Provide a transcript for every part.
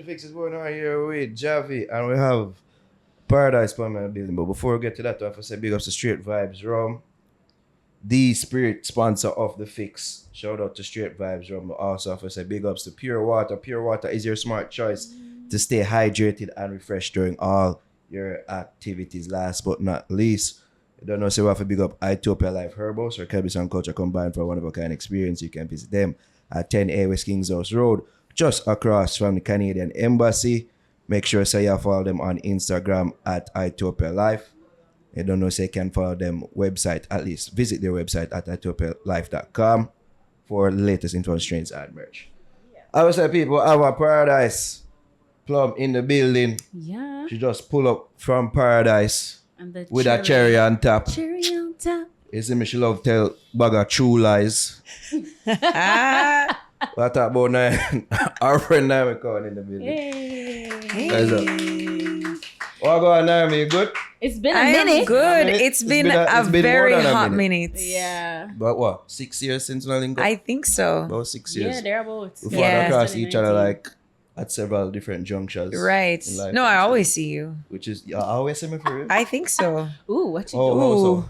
Fix is going on here with Javi, and we have Paradise Permanent Building. But before we get to that, I have to say big ups to Straight Vibes Rum, the spirit sponsor of the Fix. Shout out to Straight Vibes Rum. Also have to say big ups to Pure Water. Pure Water is your smart choice to stay hydrated and refreshed during all your activities. Last but not least, you don't know, so we have to big up Itopia Life Herbals or cannabis and culture combined for a one-of-a-kind experience. You can visit them at 10A West Kings House Road, just across from the Canadian Embassy. Make sure so you follow them on Instagram at Itopia Life. You don't know, so you can follow them website, at least visit their website at itopialife.com for the latest info on strains and merch. I would say people have a Paradise Plum in the building. Yeah. She just pull up from Paradise And with a cherry on top. Cherry on top. You see me, she love tell bag of true lies. What I talk about now, our friend Naomi Cowan in the building. Hey. Guys up. What going on, Naomi? You good? It's been a I minute. am good. minute? It's been It's a been very more than a hot minute. minute. Yeah. But what, 6 years since we linked up? I think so. About 6 years. Yeah, thereabouts. We fought Yeah. across each other like at several different junctures. Right. in life No, and I stuff. always see you. Which is, you always see me for real? I think so. Ooh, what you Oh, doing? how Ooh. so?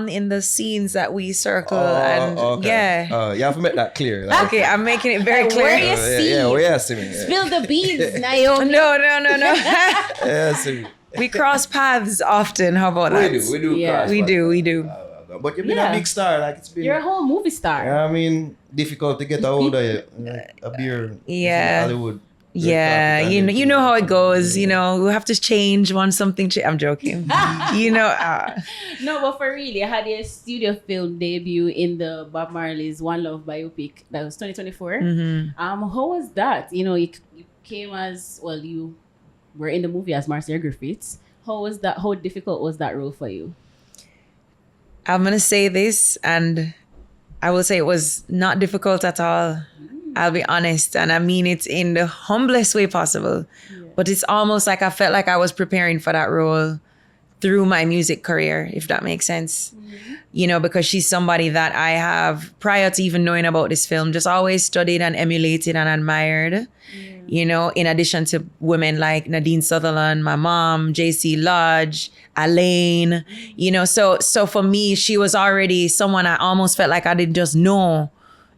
In the scenes that we circle Oh, and okay. yeah. You have to make that clear. Like, Okay, I'm making it very Where clear. you see? yeah, where you see me? Yeah. Spill the beans, Naomi. No. Yeah, see me. We cross paths often. How about that? We do. Yeah. cross We paths. do. But you've been Yeah. a big star. Like, it's been... You're a whole movie star. I mean, difficult to get a hold of you. Like a beer. Yeah. Hollywood. Yeah, you know how it goes. You know, we have to change once something. I'm joking. You know, No, but for real, you had your studio film debut in the Bob Marley's One Love biopic. That was 2024. How was that? You know, you came as, well, you were in the movie as Marcia Griffiths. How was that? How difficult was that role for you? I'm gonna say this, and I will say it was not difficult at all. I'll be honest, and I mean it in the humblest way possible. But it's almost like I felt like I was preparing for that role through my music career, if that makes sense. You know, because she's somebody that I have, prior to even knowing about this film, just always studied and emulated and admired. You know, in addition to women like Nadine Sutherland, my mom, JC Lodge, Alaine, you know, so for me, she was already someone I almost felt like I didn't just know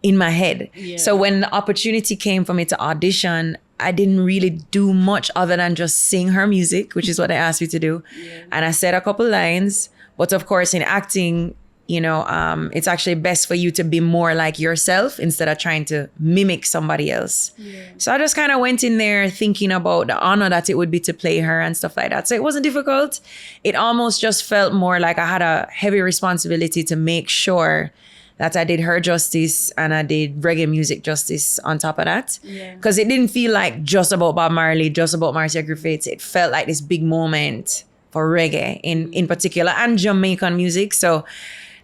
in my head. Yeah. So when the opportunity came for me to audition, I didn't really do much other than just sing her music, which is what they asked me to do. And I said a couple lines, but of course in acting, you know, it's actually best for you to be more like yourself instead of trying to mimic somebody else. So I just kind of went in there thinking about the honor that it would be to play her and stuff like that. So it wasn't difficult. It almost just felt more like I had a heavy responsibility to make sure that I did her justice and I did reggae music justice on top of that. Because it didn't feel like just about Bob Marley, just about Marcia Griffiths. It felt like this big moment for reggae in particular and Jamaican music. So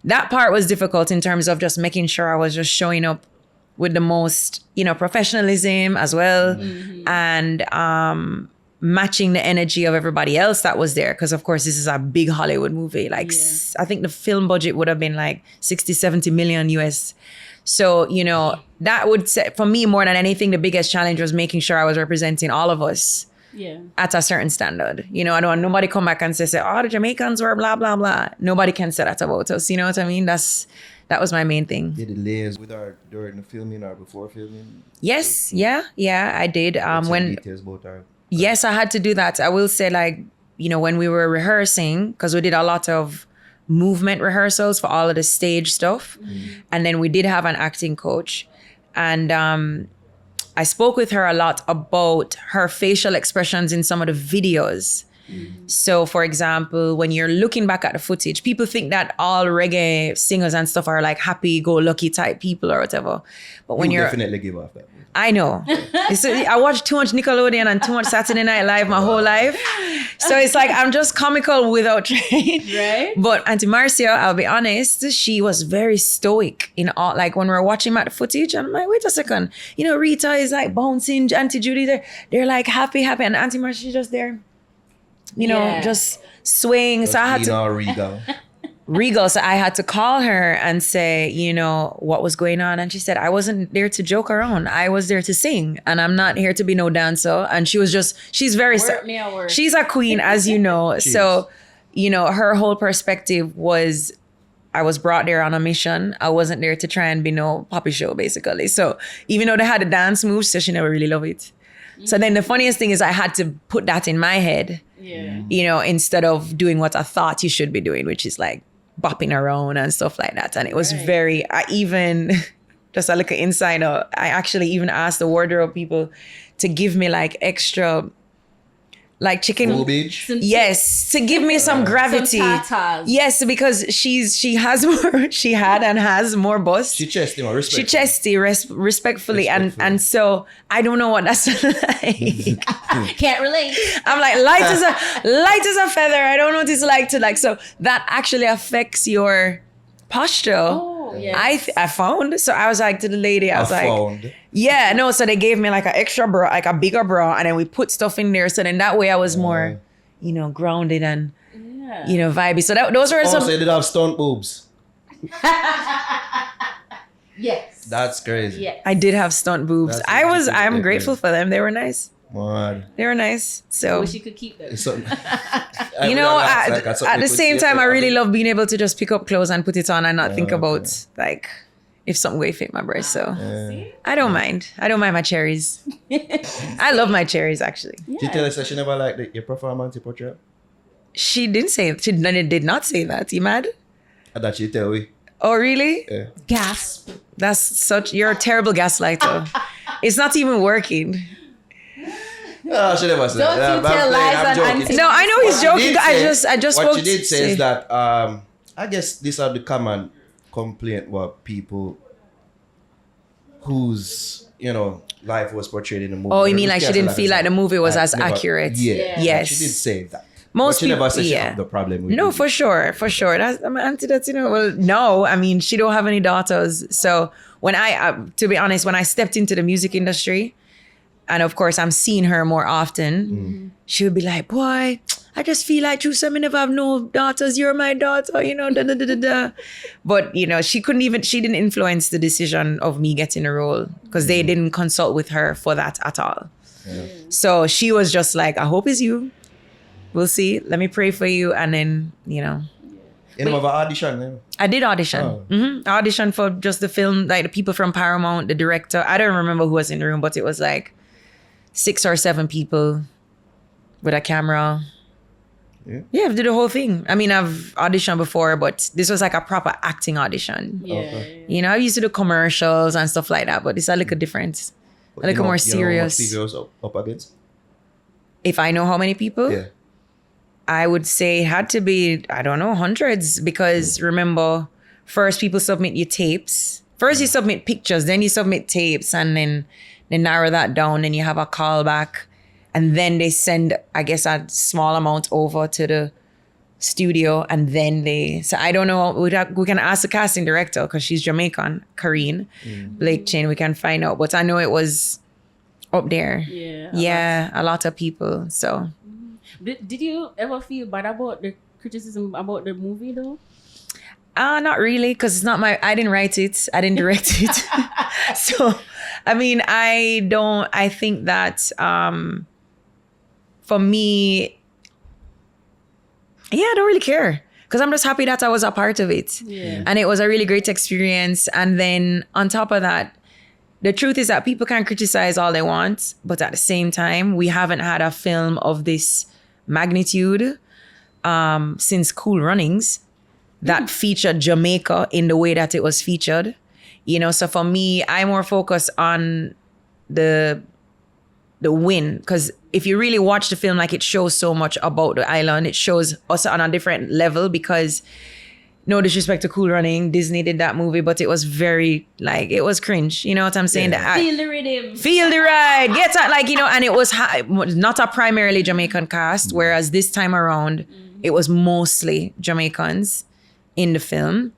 that part was difficult in terms of just making sure I was just showing up with the most, you know, professionalism as well. And matching the energy of everybody else that was there. Because of course, this is a big Hollywood movie. Like, I think the film budget would have been like 60, 70 million US. So, you know, that would say, for me, more than anything, the biggest challenge was making sure I was representing all of us at a certain standard. You know, I don't want nobody come back and say, oh, the Jamaicans were blah, blah, blah. Nobody can say that about us. You know what I mean? That was my main thing. Did the layers with her during the filming or before filming? Yes. Yeah, I did. When Details about her. Yes, I had to do that. I will say, like, you know, when we were rehearsing, because we did a lot of movement rehearsals for all of the stage stuff. And then we did have an acting coach. And I spoke with her a lot about her facial expressions in some of the videos. So, for example, when you're looking back at the footage, people think that all reggae singers and stuff are like happy-go-lucky type people or whatever. But when you're definitely give off that. I know. I watched too much Nickelodeon and too much Saturday Night Live my whole life. So it's like I'm just comical without trying. Right. But Auntie Marcia, I'll be honest, she was very stoic in all, like when we were watching the footage, and I'm like, wait a second. You know, Rita is like bouncing, Auntie Judy, they're like happy. And Auntie Marcia's just there, you know, just swaying. So I had to... Regal. Regal. So I had to call her and say, you know, what was going on. And she said, I wasn't there to joke around. I was there to sing. And I'm not here to be no dancer. And she was just, she's very, she's a queen, as you know. So, you know, her whole perspective was, I was brought there on a mission. I wasn't there to try and be no poppy show, basically. So even though they had a dance move, so she never really loved it. So then the funniest thing is I had to put that in my head, you know, instead of doing what I thought you should be doing, which is like bopping around and stuff like that. And it was very, I even, just a little insider, I actually even asked the wardrobe people to give me like extra, like chicken. Full beach? Yes, to give me some gravity. Some tatas. Yes, because she has more, she had and has more bust. She chesty, man. She chesty, respectfully. And so I don't know what that's like. Can't relate. I'm like light as a feather. I don't know what it's like to like. So that actually affects your posture. Oh, yes. I found. So I was like to the lady, I was like, yeah, no. So they gave me like an extra bra, like a bigger bra, and then we put stuff in there. So then that way I was more, you know, grounded and, you know, vibey. So those were some. So you did have stunt boobs. Yes. That's crazy. Yes. I did have stunt boobs. I'm grateful for them. They were nice. Man. They were nice. So I wish you could keep them. you know, at the same time, I really love being able to just pick up clothes and put it on and not think about like if something will fit my breast. So I don't mind. I don't mind my cherries. I love my cherries actually. Did you tell us that she never liked your performance, your portrait? She didn't say. She did not say that. You mad? That she tell we. Oh really? Yeah. Gasp. That's such. You're a terrible gaslighter. It's not even working. No, she never said Don't that. you tell lies on Auntie. No, I know he's joking. I just what spoke she did to say is that I guess these are the common complaint what people whose life was portrayed in the movie. Oh, you mean like she didn't feel like the movie was as accurate? Yeah. Yes. She did say that. Most but she people, never said she had the problem with No, it. for sure. That's my auntie. That's well, no. I mean, she don't have any daughters. So when to be honest, when I stepped into the music industry, and of course I'm seeing her more often, she would be like, "Boy, I just feel like you some never have no daughters. You're my daughter, da da da da da." But she didn't influence the decision of me getting a role because they didn't consult with her for that at all. Yeah. So she was just like, "I hope it's you. We'll see. Let me pray for you." And then, You never have an audition, I did audition. Oh. I auditioned for just the film, like the people from Paramount, the director. I don't remember who was in the room, but it was like 6 or 7 people with a camera. Yeah, I did the whole thing. I mean, I've auditioned before, but this was like a proper acting audition. Yeah. Okay. I used to do commercials and stuff like that, but it's a little different. A little more serious. You know how much people was up against? If I know how many people? Yeah. I would say it had to be, I don't know, hundreds. Because remember, first people submit your tapes. First you submit pictures, then you submit tapes, and then they narrow that down, then you have a callback. And then they send, I guess, a small amount over to the studio. And then so I don't know, we can ask the casting director because she's Jamaican, Kareen Blake Chin. We can find out. But I know it was up there. Yeah. A lot of people. So. Did you ever feel bad about the criticism about the movie though? Not really, because it's not I didn't write it. I didn't direct it. So, I mean, I think that for me, I don't really care. Because I'm just happy that I was a part of it. Yeah. And it was a really great experience. And then on top of that, the truth is that people can criticize all they want, but at the same time, we haven't had a film of this magnitude since Cool Runnings that featured Jamaica in the way that it was featured. So for me, I'm more focused on the win, because if you really watch the film, like, it shows so much about the island. It shows us on a different level, because no disrespect to Cool Running, Disney did that movie, but it was very, like, it was cringe. You know what I'm saying? Feel the rhythm. Feel the ride. Get that, like, and it was not a primarily Jamaican cast, whereas this time around, it was mostly Jamaicans in the film.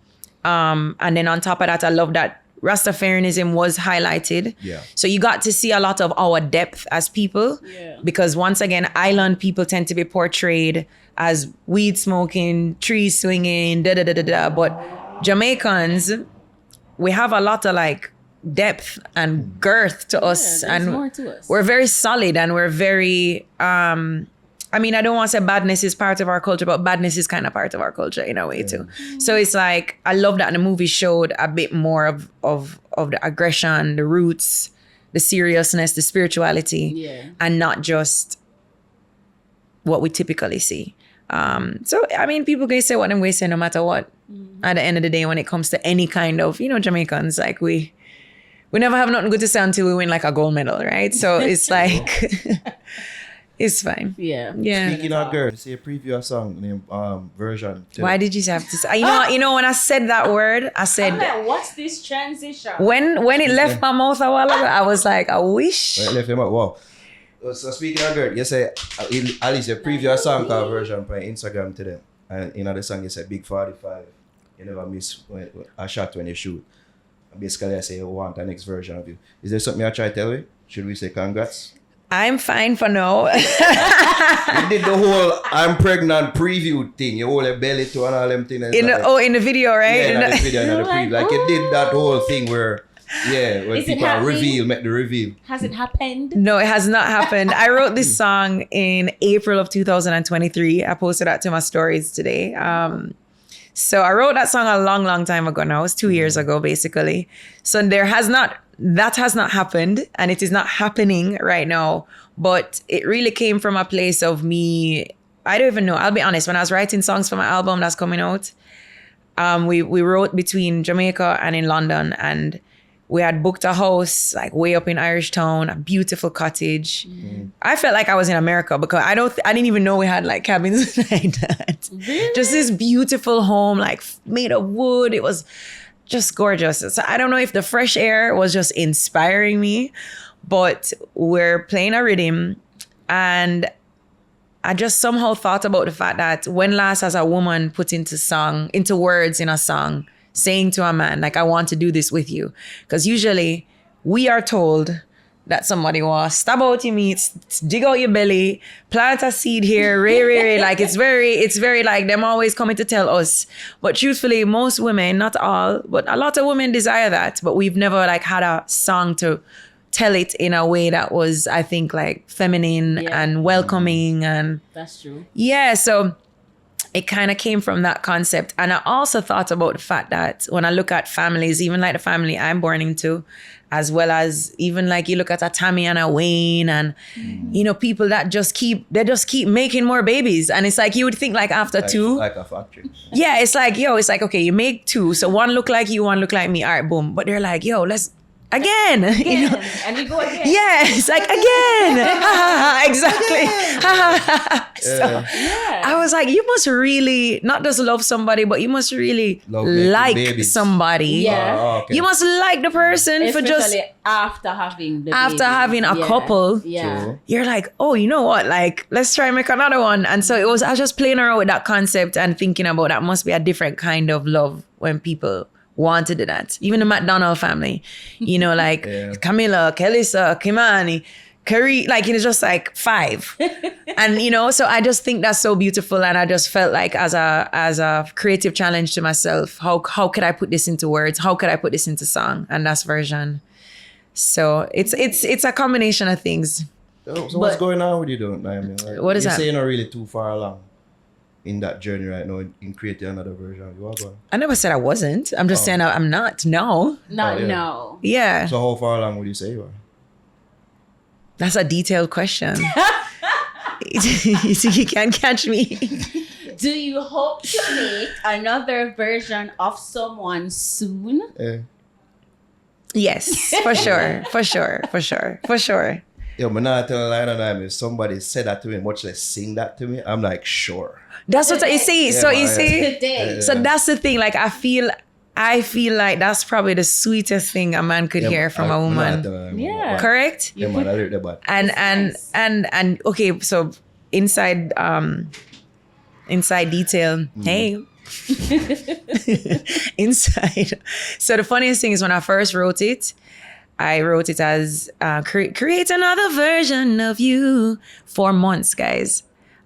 And then on top of that, I love that Rastafarianism was highlighted. Yeah. So you got to see a lot of our depth as people. Yeah. Because once again, island people tend to be portrayed as weed smoking, tree swinging, da da da da da. But Jamaicans, we have a lot of like depth and girth to us, there's and more to us. we're very solid, and we're very I mean, I don't want to say badness is part of our culture, but badness is kind of part of our culture in a way too. So it's like, I love that the movie showed a bit more of the aggression, the roots, the seriousness, the spirituality, and not just what we typically see. So, I mean, people can say what I'm going to say no matter what. At the end of the day, when it comes to any kind of, Jamaicans, like we never have nothing good to say until we win like a gold medal, right? So it's like... It's fine. Yeah. Speaking of girl, see a preview of song named version. Why did you have to say? You know, when I said that word, I said. I'm like, what's this transition? When it left my mouth a while ago, I was like, I wish. When it left your mouth, wow. So speaking of girl, you say at least you preview a song called version on Instagram today, and the song you say Big 45. You never miss a shot when you shoot. Basically, I say you want the next version of you. Is there something I try to tell you? Should we say congrats? I'm fine for now. You did the whole I'm pregnant preview thing. You hold your belly to and all them things. In the video, right? Yeah, in the video, in the preview. Like you did that whole thing where, when Is it people happening? make the reveal. Has it happened? No, it has not happened. I wrote this song in April of 2023. I posted that to my stories today. So I wrote that song a long, long time ago now. It was 2 years ago, basically. So that has not happened, and it is not happening right now. But it really came from a place of me. I don't even know. I'll be honest. When I was writing songs for my album that's coming out, we wrote between Jamaica and in London, and we had booked a house like way up in Irish Town, a beautiful cottage. I felt like I was in America because I didn't even know we had like cabins like that. Really? Just this beautiful home, like made of wood. It was just gorgeous. So I don't know if the fresh air was just inspiring me, but we're playing a rhythm, and I just somehow thought about the fact that when last has a woman put into words in a song, saying to a man, like, I want to do this with you. Because usually we are told that somebody will stab out your meat, dig out your belly, plant a seed here, ray. Like it's very like them always coming to tell us. But truthfully, most women, not all, but a lot of women desire that. But we've never like had a song to tell it in a way that was, I think, like feminine and welcoming. And that's true. Yeah, so it kind of came from that concept. And I also thought about the fact that when I look at families, even like the family I'm born into, as well as even like you look at a Tammy and a Wayne and, people that just keep making more babies. And it's like, you would think like after two. Like a factory. Yeah, it's like, okay, you make two. So one look like you, one look like me. All right, boom. But they're like, let's again. And we go again. Yeah, it's like again. Exactly. So I was like, you must really not just love somebody, but you must really like somebody. Yeah. Okay. You must like the person Especially for just after having having a couple. Yeah. True. You're like, oh, you know what? Like, let's try and make another one. And so I was just playing around with that concept and thinking about that must be a different kind of love when people want to do that. Even the McDonald family, like Camilla, Kelisa, Kimani, Curry, like it's just like 5. And so I just think that's so beautiful. And I just felt like as a creative challenge to myself, how could I put this into words? How could I put this into song? And that's version. So it's a combination of things. So what's going on with you though, Naomi? Like, What is that? You say you're not really too far along in that journey right now in creating another version of you are going. I never said I wasn't. I'm just saying I'm not. No. No. Yeah. So how far along would you say you are? That's a detailed question. You can't catch me. Do you hope to make another version of someone soon? Yes, for sure. Yo, but not telling a lie on time. If somebody said that to me, much less sing that to me, I'm like, sure. That's what you see. Yeah, So man, you see. Today. So that's the thing. Like I feel like that's probably the sweetest thing a man could hear from a woman. Yeah. Correct? Yeah, man, I heard that, but And okay, so inside detail. Hey, inside. So the funniest thing is when I first wrote it, I wrote it as create another version of you. 4 months, guys.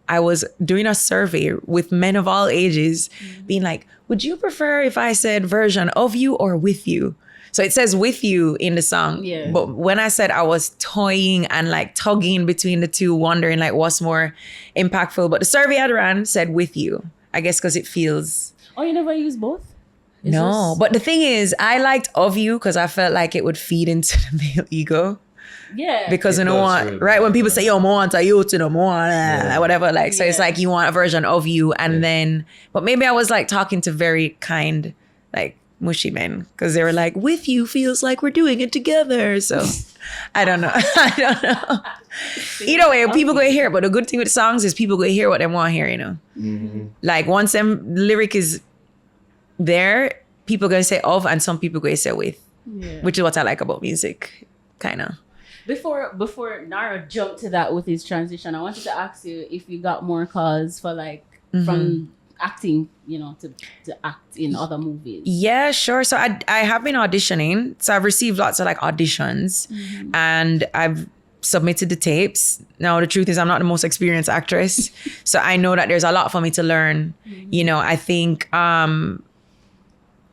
I was doing a survey with men of all ages, being like, would you prefer if I said version of you or with you? So it says with you in the song. Yeah. But when I said I was toying and like tugging between the two, wondering like what's more impactful. But the survey I ran said with you. I guess because it feels... Oh, you never use both? No. But the thing is, I liked of you because I felt like it would feed into the male ego. Yeah. Because It you know does, what, really. right? When people say, yo, more want a you to know more, whatever, like, so it's Yeah. like you want a version of you. And then, but maybe I was like talking to very kind, like mushy men, because they were like, with you feels like we're doing it together. So I don't know. I don't know. Either way, people go hear it. But the good thing with songs is people go hear what they want to hear, you know? Like once them lyric is there, people going to say of, and some people going to say with, which is what I like about music, kind of. Before Nara jumped to that with his transition, I wanted to ask you if you got more calls for like from acting, you know, to act in other movies. Yeah, sure. So I have been auditioning. So I've received lots of like auditions and I've submitted the tapes. Now, the truth is I'm not the most experienced actress. So I know that there's a lot for me to learn. You know, I think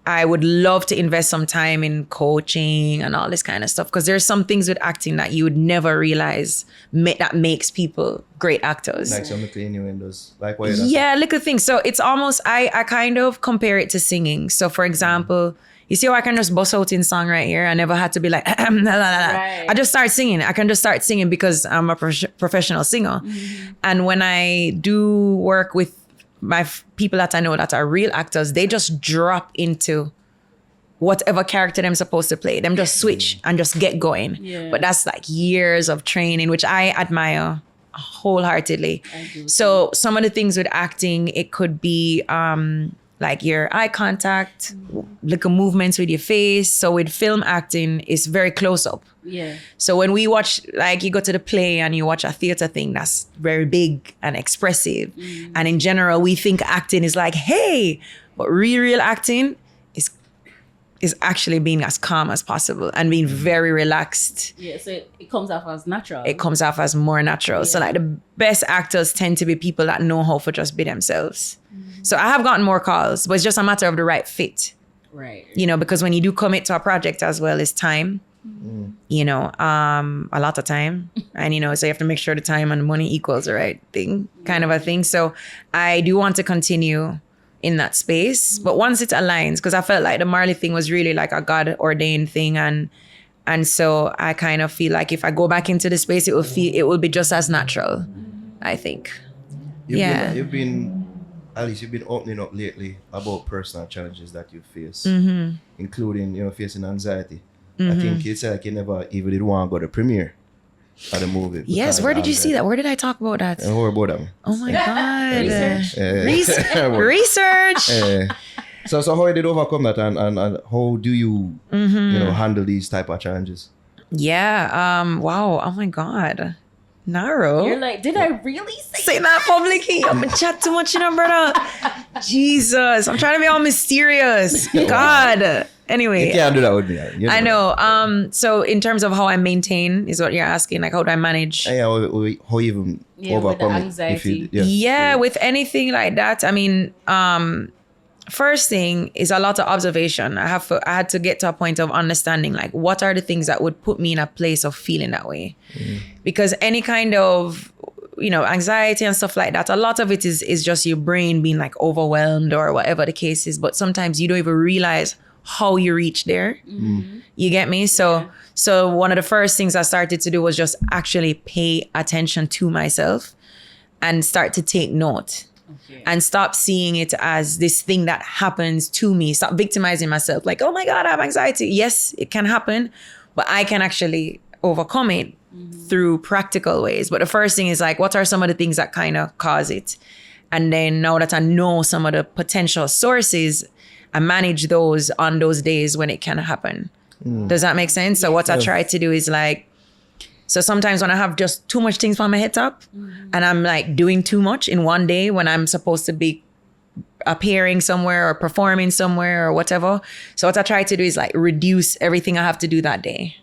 I would love to invest some time in coaching and all this kind of stuff because there's some things with acting that you would never realize that makes people great actors. Like some little innuendos. Like what? Yeah, little things. So it's almost, I kind of compare it to singing. So for example, you see how I can just bust out in song right here? I never had to be like, la, la, la, la. Right. I just start singing. I can just start singing because I'm a professional singer. And when I do work with my people that I know that are real actors, they just drop into whatever character they're supposed to play. Them just switch and just get going. Yeah. But that's like years of training, which I admire wholeheartedly. I do. So some of the things with acting, it could be like your eye contact, little movements with your face. So with film acting, it's very close up. Yeah. So when we watch, like you go to the play and you watch a theater thing, that's very big and expressive. And in general, we think acting is like, hey, but real acting is actually being as calm as possible and being very relaxed. Yeah, so it comes off as natural. It comes off as more natural. So like the best actors tend to be people that know how to just be themselves. So I have gotten more calls, but it's just a matter of the right fit. Right. You know, because when you do commit to a project as well, it's time. You know, a lot of time. And, you know, so you have to make sure the time and the money equals the right thing, kind of a thing. So I do want to continue in that space. But once it aligns, because I felt like the Marley thing was really like a God ordained thing. And so I kind of feel like if I go back into the space, it will be just as natural, I think. You've been opening up lately about personal challenges that you face, including, you know, facing anxiety. I think you said like you never even did want to go to premiere of the movie. Yes, where did you see that? Where did I talk about that? And what about that? Oh my God. Research. Research. So how did you overcome that and how do you, you know, handle these type of challenges? Yeah. Wow. Oh my God. Naro. You're like, did I really Say that publicly. I'm gonna chat too much, you know, brother. Jesus. I'm trying to be all mysterious. God. Anyway. You can't do that with me. You I know. So in terms of how I maintain is what you're asking. Like how do I manage? Yeah, how you even with overcome the it? anxiety. Yeah, with anything like that. I mean, first thing is a lot of observation. I had to get to a point of understanding like what are the things that would put me in a place of feeling that way. Because any kind of, you know, anxiety and stuff like that, a lot of it is just your brain being like overwhelmed or whatever the case is. But sometimes you don't even realize how you reach there. You get me? So one of the first things I started to do was just actually pay attention to myself and start to take note. And stop seeing it as this thing that happens to me. Stop victimizing myself. Like, oh my God, I have anxiety. Yes, it can happen, but I can actually overcome it through practical ways. But the first thing is like, what are some of the things that kind of cause it? And then now that I know some of the potential sources, I manage those on those days when it can happen. Does that make sense? So what I try to do is like, so sometimes when I have just too much things on my head top and I'm like doing too much in one day when I'm supposed to be appearing somewhere or performing somewhere or whatever. So what I try to do is like reduce everything I have to do that day.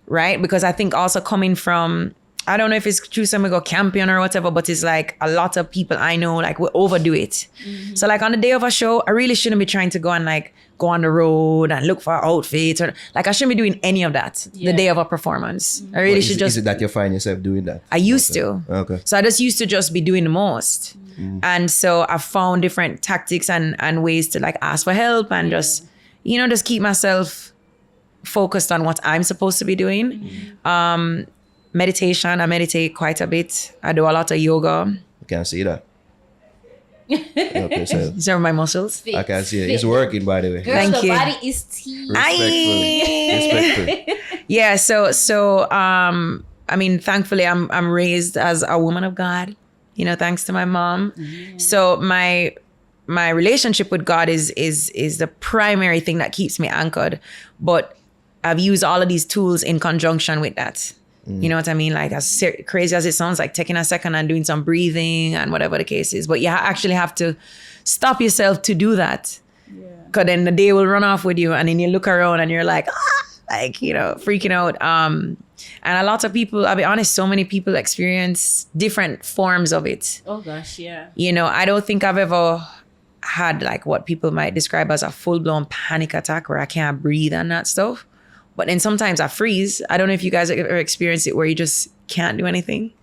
Right? Because I think also coming from, I don't know if it's true, some go camping or whatever, but it's like a lot of people I know like will overdo it. So like on the day of a show, I really shouldn't be trying to go and like go on the road and look for outfits or like I shouldn't be doing any of that the day of a performance. I really should just. Is it that you find yourself doing that? I used to. Okay. So I just used to just be doing the most. And so I found different tactics and ways to like ask for help and just, you know, just keep myself focused on what I'm supposed to be doing. Meditation, I meditate quite a bit. I do a lot of yoga. I can't see that. Okay, so These are my muscles. I can see it. It's working, by the way. Girl, Thank the you. body is tea. Respectfully. Yeah, so I mean, thankfully I'm raised as a woman of God, you know, thanks to my mom. So my relationship with God is the primary thing that keeps me anchored. But I've used all of these tools in conjunction with that. You know what I mean? Like as crazy as it sounds, like taking a second and doing some breathing and whatever the case is. But you actually have to stop yourself to do that. Because then the day will run off with you and then you look around and you're like, like, you know, freaking out. And a lot of people, I'll be honest, so many people experience different forms of it. Oh gosh, yeah. You know, I don't think I've ever had like what people might describe as a full-blown panic attack where I can't breathe and that stuff. But then sometimes I freeze. I don't know if you guys ever experienced it where you just can't do anything.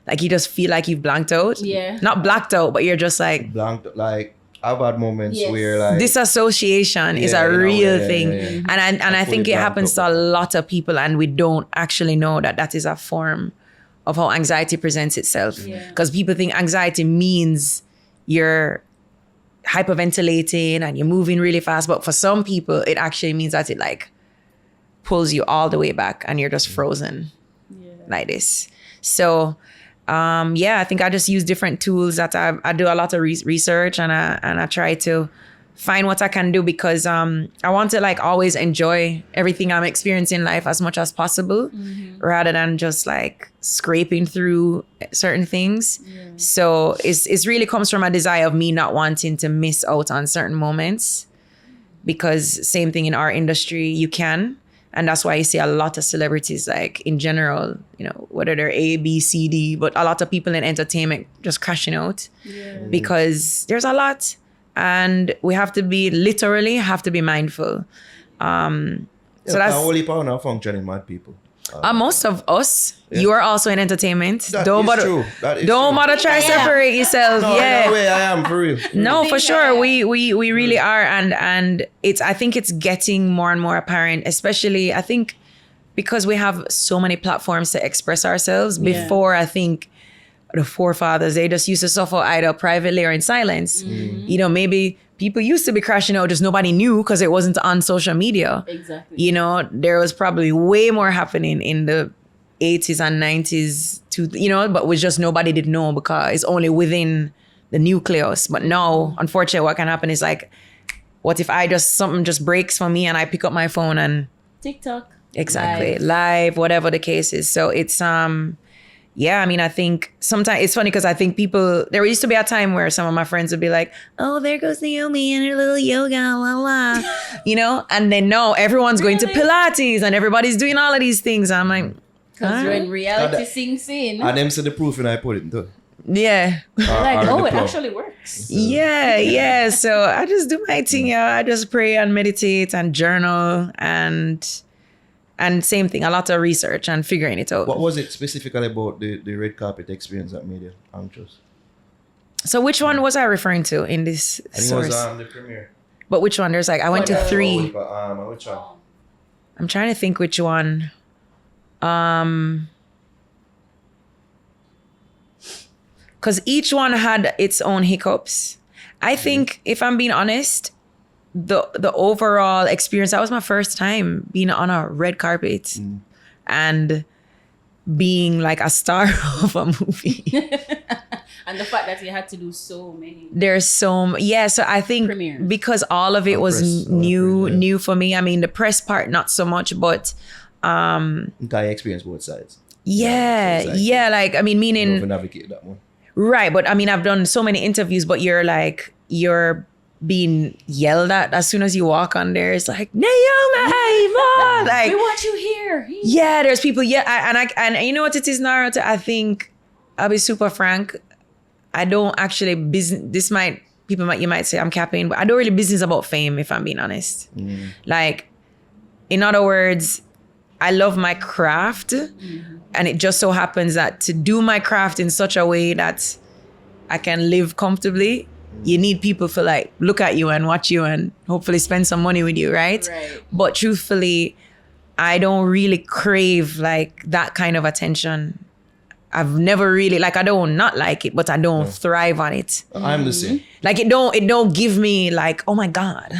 Like you just feel like you've blanked out. Yeah. Not blacked out, but you're just like. Blanked, like I've had moments where like. Disassociation is a real thing. And I think it happens to a lot of people and we don't actually know that that is a form of how anxiety presents itself. Because people think anxiety means you're hyperventilating and you're moving really fast. But for some people, it actually means that it like pulls you all the way back and you're just frozen like this. So I think I just use different tools that I do a lot of research and I try to find what I can do because I want to like always enjoy everything I'm experiencing in life as much as possible rather than just like scraping through certain things. So it's really comes from a desire of me not wanting to miss out on certain moments because same thing in our industry, you can. And that's why you see a lot of celebrities, like in general, you know, whether they're A, B, C, D, but a lot of people in entertainment just crashing out because there's a lot and we have to be mindful. So that's only power now functioning mad people. Most of us, you are also in entertainment. That don't is bother, true. That is don't true. bother try separate yourself. No, no way, I am for real. No, for sure. We really are. And I think it's getting more and more apparent, especially I think because we have so many platforms to express ourselves. Before, I think the forefathers, they just used to suffer either privately or in silence. You know, maybe people used to be crashing out, just nobody knew because it wasn't on social media. Exactly. You know, there was probably way more happening in the 80s and 90s but was just nobody did know because it's only within the nucleus. But now, unfortunately, what can happen is like, what if something just breaks for me and I pick up my phone and TikTok. Exactly. Live, whatever the case is. So it's I mean, I think sometimes it's funny because I think there used to be a time where some of my friends would be like, oh, there goes Naomi and her little yoga, la la, you know? And then no, everyone's going to Pilates and everybody's doing all of these things. I'm like, because when reality sinks in. And them see the proof and I put it into. Yeah. Like, it actually works. Yeah. So I just do my thing, I just pray and meditate and journal and same thing, a lot of research and figuring it out. What was it specifically about the red carpet experience that made you anxious? So which one was I referring to in this I think source? it was the premiere. But which one? There's like, I went to 3. Which one? I'm trying to think which one. Because each one had its own hiccups. I think, if I'm being honest, the overall experience, that was my first time being on a red carpet and being like a star of a movie. And the fact that you had to do so many. There's so I think premieres. Because all of it was new for me. I mean, the press part, not so much, but you experience both sides. Like, I mean, meaning navigate that one. Right, but I mean, I've done so many interviews, but you're like you're being yelled at as soon as you walk on there. It's like, Naomi, Ma! Like, we want you here. yeah, there's people. Yeah, and you know what it is, Naruto? I think I'll be super frank. I don't actually business. You might say I'm capping, but I don't really business about fame, if I'm being honest. Like, in other words, I love my craft, and it just so happens that to do my craft in such a way that I can live comfortably, you need people to like look at you and watch you and hopefully spend some money with you, right? But truthfully, I don't really crave like that kind of attention. I've never really, like, I don't not like it, but I don't thrive on it. I'm the same. Like, it don't give me like, oh my God.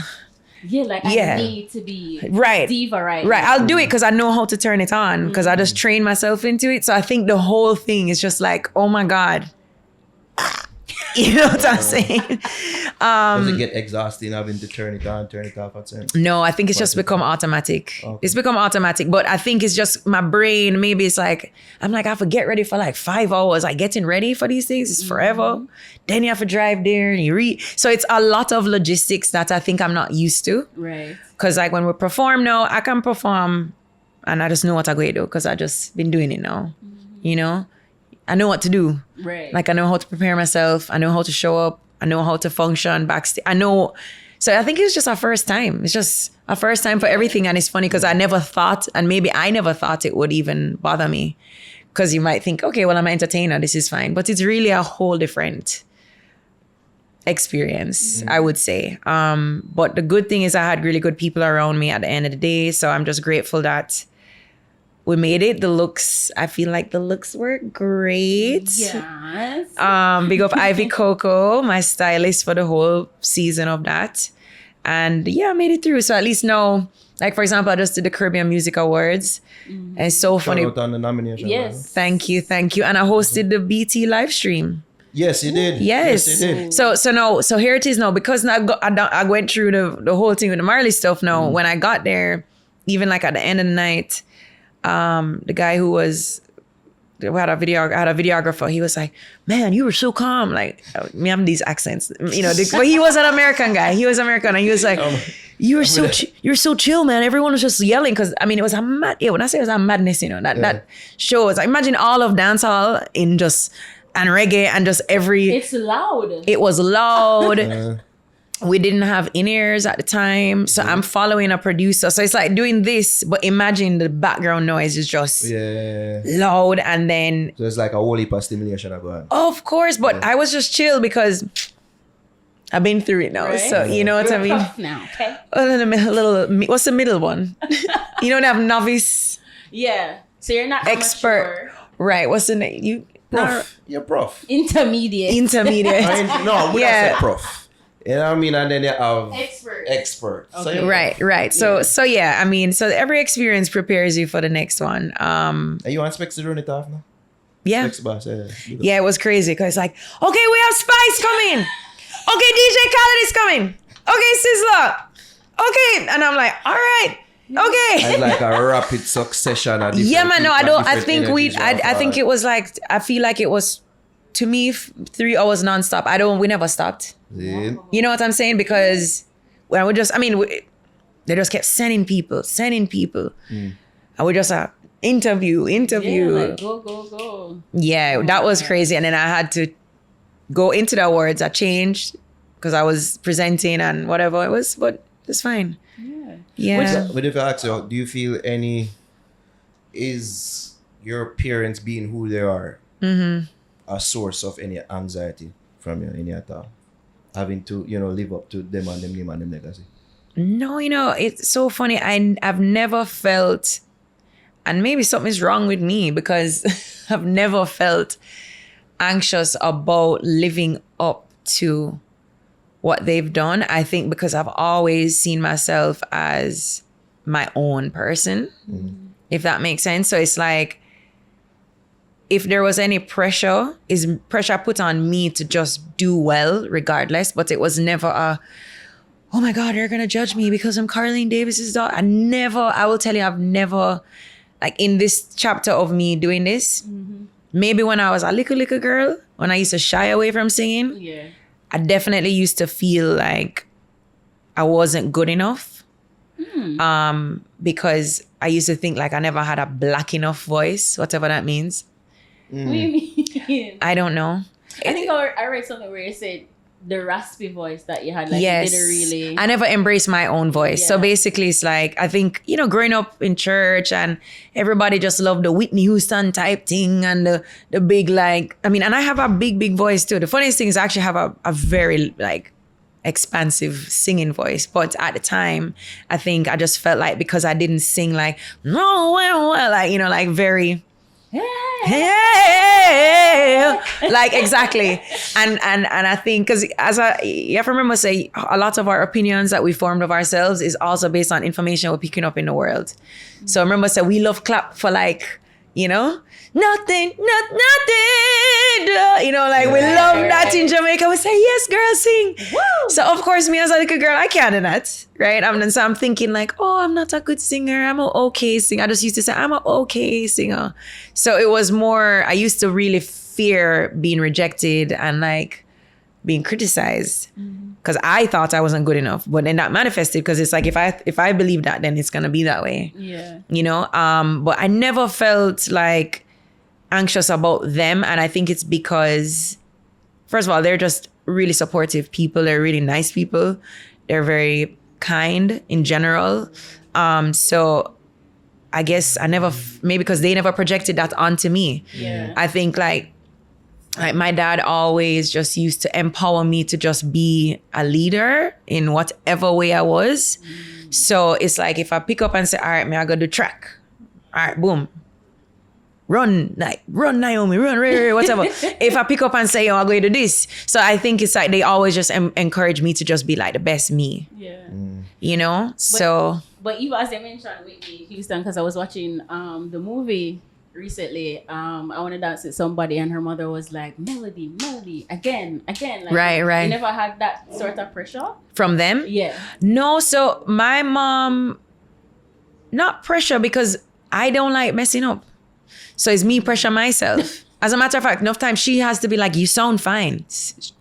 Yeah, like I need to be diva right Right. now. I'll do it because I know how to turn it on, because I just train myself into it. So I think the whole thing is just like, oh my God. You know what I'm saying? Does it get exhausting having to turn it on, turn it off at certain? No, I think it's just become automatic. Okay. It's become automatic, but I think it's just my brain. Maybe it's like, I'm like, I have to get ready for like 5 hours. Like, getting ready for these things is forever. Then you have to drive there and you read. So it's a lot of logistics that I think I'm not used to. Right. Because like when we perform now, I can perform and I just know what I'm going to do because I just been doing it now. You know? I know what to do. Right. Like, I know how to prepare myself. I know how to show up. I know how to function backstage. I know. So I think it's just our first time. It's just our first time for everything. And it's funny because I never thought, and maybe I never thought it would even bother me. Because you might think, okay, well, I'm an entertainer. This is fine. But it's really a whole different experience, I would say. But the good thing is I had really good people around me at the end of the day. So I'm just grateful that we made it. I feel like the looks were great. Yes. Big up Ivy Coco, my stylist for the whole season of that. And yeah, I made it through. So at least now, like, for example, I just did the Caribbean Music Awards. And it's so funny. Shout out on the nomination. Yes. Thank you. And I hosted the BT live stream. Yes, you did. Yes. You did. So here it is now, because now I went through the whole thing with the Marley stuff now. When I got there, even like at the end of the night, the guy who had a videographer, he was like, man, you were so calm. Like, me having these accents, you know, but he was an American guy. He was American. And he was like, you're so chill, man. Everyone was just yelling. Cause I mean, it was when I say it was a madness, you know, that show was like, imagine all of dancehall and reggae and just it's loud. It was loud. We didn't have in-ears at the time. So I'm following a producer. So it's like doing this, but imagine the background noise is just loud. And then... So it's like a whole heap of stimulation going on. Of course, but I was just chill because I've been through it now. Right? So you know what I mean? Tough now, okay? What's the middle one? You don't have novice. Yeah. So you're not expert. Amateur. Right. What's the name? Prof. You're prof. Intermediate. We don't say prof. You know what I mean? And then you have expert. Okay. So right. So yeah, I mean, so every experience prepares you for the next one. Are you on specs to run it off now? Yeah. It was crazy because like, okay, we have Spice coming. Okay, DJ Khaled is coming. Okay, Sizzla. Okay. And I'm like, all right. Okay. It's like a rapid succession of yeah, man, no, I think it was like, I feel like it was, to me, 3 hours nonstop. We never stopped. Yeah. You know what I'm saying? Because when they just kept sending people. And we just interview. Yeah, like, go. Yeah, that was crazy. And then I had to go into the awards. I changed because I was presenting and whatever it was, but it's fine. Yeah. But if I ask you, do you feel is your parents being who they are a source of any anxiety from you, any at all? Having to, live up to them and them legacy? No, it's so funny. I've never felt, and maybe something's wrong with me because I've never felt anxious about living up to what they've done. I think because I've always seen myself as my own person, if that makes sense. So it's like, if there was any pressure, is pressure put on me to just do well regardless, but it was never oh my God, you're going to judge me because I'm Carlene Davis's daughter. I will tell you, I've never, like in this chapter of me doing this, maybe when I was a little girl, when I used to shy away from singing, I definitely used to feel like I wasn't good enough. Because I used to think like I never had a black enough voice, whatever that means. What do you mean? I don't know. I think I read something where you said the raspy voice that you had, like, Yes. you didn't really. I never embraced my own voice. So Yeah. basically it's like, I think, you know, growing up in church and everybody just loved the Whitney Houston type thing and the big, like, I mean, and I have a big voice too. The funniest thing is I actually have a very like expansive singing voice. But at the time, I think I just felt like because I didn't sing like, no, well, like, you know, like very, hey, like exactly. And I think because you have to remember, say a lot of our opinions that we formed of ourselves is also based on information we're picking up in the world. So remember, say we love clap for like, you know, nothing, you know, like we love that in Jamaica. We say, yes, girl, sing. Woo! So of course, me as a little girl, I can't do that, right? So I'm thinking like, oh, I'm not a good singer. I'm an okay singer. I just used to say, I'm an okay singer. So it was more, I used to really fear being rejected and like being criticized because I thought I wasn't good enough. But then that manifested because it's like, if I believe that, then it's going to be that way. Yeah. You know, but I never felt like anxious about them. And I think it's because, first of all, they're just really supportive people. They're really nice people. They're very kind in general. So I guess I never, maybe because they never projected that onto me. Yeah. I think like my dad always just used to empower me to just be a leader in whatever way I was. So it's like if I pick up and say, all right, I go do track. All right, boom. Run Naomi, run, whatever. If I pick up and say, I'm going to do this. So I think it's like they always just encourage me to just be like the best me. Yeah. You know? But even as I mentioned Whitney Houston, because I was watching the movie recently, I want to dance with somebody and her mother was like, melody, again. Like, Right. You never had that sort of pressure? From them? Yeah. No, so my mom, not pressure because I don't like messing up. So it's me pressure myself. As a matter of fact, enough times she has to be like, you sound fine.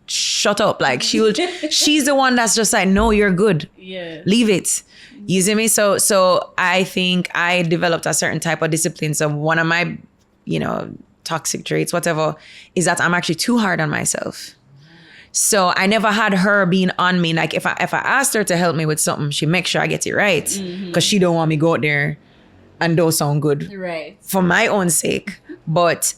Shut up. Like she's the one that's just like, no, you're good. Yeah. Leave it. You see me? So I think I developed a certain type of discipline. So one of my, you know, toxic traits, whatever, is that I'm actually too hard on myself. So I never had her being on me. Like if I asked her to help me with something, she makes sure I get it right. Because she don't want me go out there and don't sound good. Right. For my own sake. But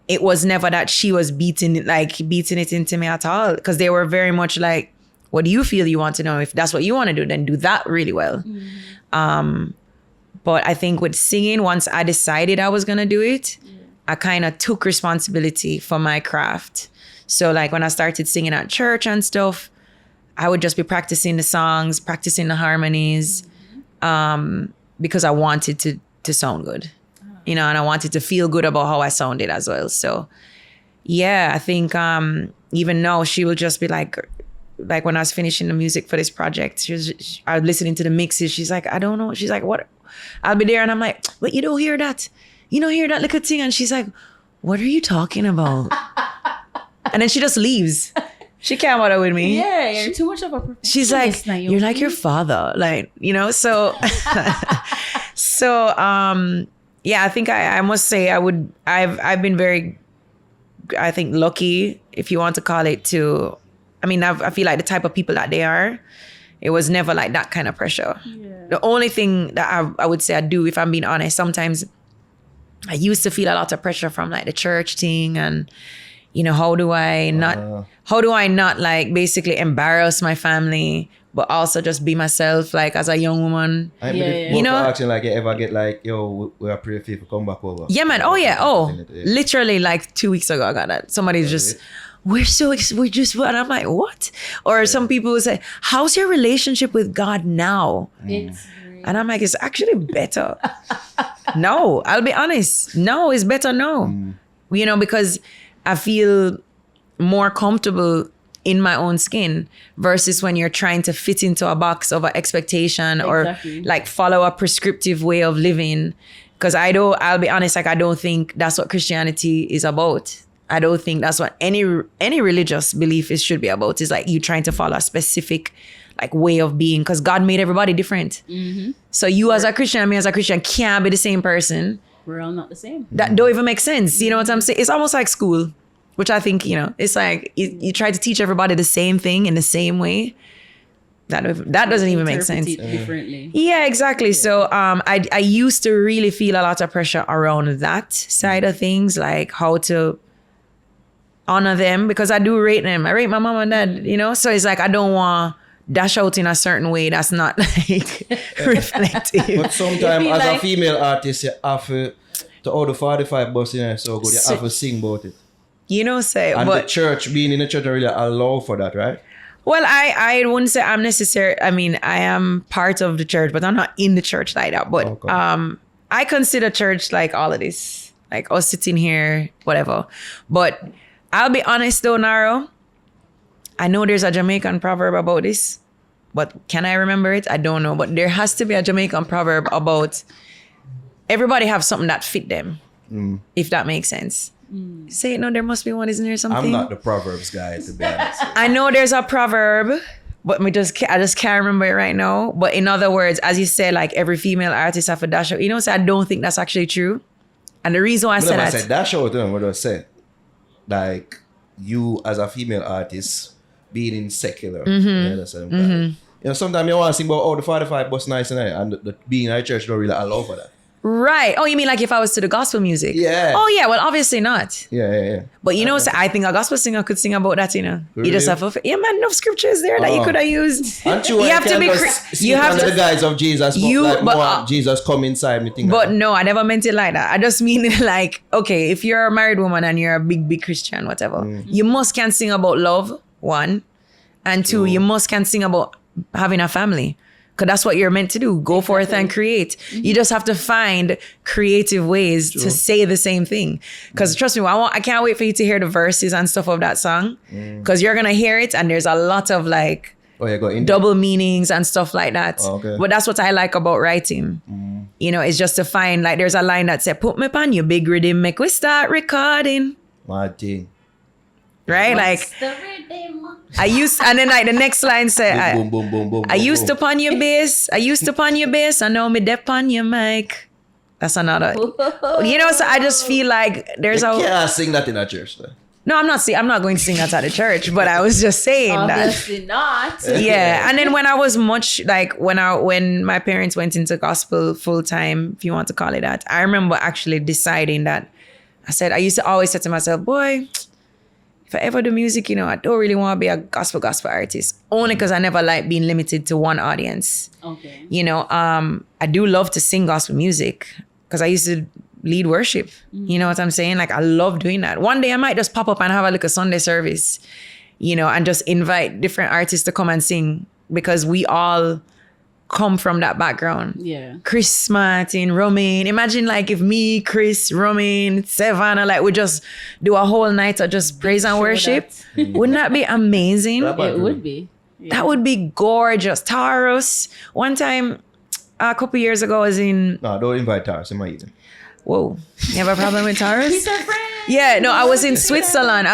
it was never that she was beating it into me at all. Because they were very much like, what do you feel you want to know? If that's what you want to do, then do that really well. But I think with singing, once I decided I was going to do it, I kind of took responsibility for my craft. So like when I started singing at church and stuff, I would just be practicing the songs, practicing the harmonies, because I wanted to sound good, you know, and I wanted to feel good about how I sounded as well. So yeah, I think even now she will just be like when I was finishing the music for this project, I was listening to the mixes. She's like, I don't know. She's like, what? I'll be there and I'm like, but you don't hear that. You don't hear that little thing. And she's like, what are you talking about? And then she just leaves. She can't bother with me. Yeah, you're too much of a perfectionist. She's like, you're like your father. Like, you know, so yeah, I think I must say I've been very, I think, lucky, if you want to call it, I feel like the type of people that they are, it was never like that kind of pressure. Yeah. The only thing that I would say I do, if I'm being honest, sometimes I used to feel a lot of pressure from like the church thing and, you know, how do I not like basically embarrass my family, but also just be myself, like as a young woman. You know, asking like you ever get like, yo, we are praying for you to come back over. Yeah, man. Oh yeah. Oh, literally like 2 weeks ago I got that. Somebody's just, we're just, and I'm like, what? Or some people would say, how's your relationship with God now? And I'm like, it's actually better. No, I'll be honest. No, it's better now. You know, because I feel more comfortable in my own skin versus when you're trying to fit into a box of an expectation or like follow a prescriptive way of living. Because I'll be honest, like I don't think that's what Christianity is about. I don't think that's what any religious belief should be about. Is like you trying to follow a specific like way of being, because God made everybody different. So you as a Christian and me as a Christian can't be the same person. We're all not the same. That don't even make sense. You know what I'm saying? It's almost like school, which I think, it's like you try to teach everybody the same thing in the same way. That doesn't even make sense. Interpret it differently. Yeah, exactly. So I used to really feel a lot of pressure around that side of things, like how to honor them, because I do rate them. I rate my mom and dad, so it's like I don't want dash out in a certain way that's not like reflective. But sometimes as a female artist, you have to all the 45 bus in there so good, you have to sing about it. And the church, being in the church, really allow for that, right? Well, I wouldn't say I'm necessary. I mean, I am part of the church, but I'm not in the church like that. But I consider church like all of this, like us sitting here, whatever. But I'll be honest though, Naro, I know there's a Jamaican proverb about this, but can I remember it? I don't know. But there has to be a Jamaican proverb about everybody have something that fit them, if that makes sense. Say it, no, there must be one, isn't there something? I'm not the Proverbs guy, to be honest. I know there's a proverb, but I just can't remember it right now. But in other words, as you said, like every female artist have a dash out. So I don't think that's actually true. And the reason why I said that... I said dash out, what do I say? Like, you as a female artist being in secular. Sometimes you want to sing about, the 45 bus nice and the being in a church don't really allow for that. Right. Oh, you mean like if I was to the gospel music? Yeah. Oh, yeah. Well, obviously not. Yeah. But so I think a gospel singer could sing about that, Really? You just have enough scriptures there that you could have used. Aren't you have to be you have to the guys of Jesus, Jesus come inside me. But no, I never meant it like that. I just mean it like, okay, if you're a married woman and you're a big Christian, whatever, you must can sing about love, one, and two, you must can sing about having a family. Because that's what you're meant to do. Go forth and create. You just have to find creative ways to say the same thing. Because trust me, I can't wait for you to hear the verses and stuff of that song. Because you're going to hear it and there's a lot of like double meanings and stuff like that. Okay. But that's what I like about writing. It's just to find, like there's a line that said, put me on your big rhythm, make we start recording. My thing. Right? What's the rhythm? And then like the next line said, boom, boom, boom, boom, I used to pon your bass. I know me dep on your mic. That's another. So I just feel like there's you can't sing that in a church though. No, I'm not going to sing that at the church, but I was just saying Obviously not. Yeah. And then when I was much like when my parents went into gospel full time, if you want to call it that, I remember actually deciding that I used to always say to myself, boy, if I ever do music, I don't really want to be a gospel artist. Only because I never like being limited to one audience. Okay. I do love to sing gospel music because I used to lead worship. You know what I'm saying? Like I love doing that. One day I might just pop up and have a Sunday service, and just invite different artists to come and sing because we all come from that background. Yeah. Chris Martin, Romaine. Imagine like if me, Chris, Romaine, Savannah, like we just do a whole night of just praise and worship. Wouldn't that be amazing? It would be. Yeah. That would be gorgeous. Taurus. One time, a couple years ago, I was in... No, don't invite Taurus. Whoa. You have a problem with Taurus? He's a friend. Yeah, no, I was in Switzerland.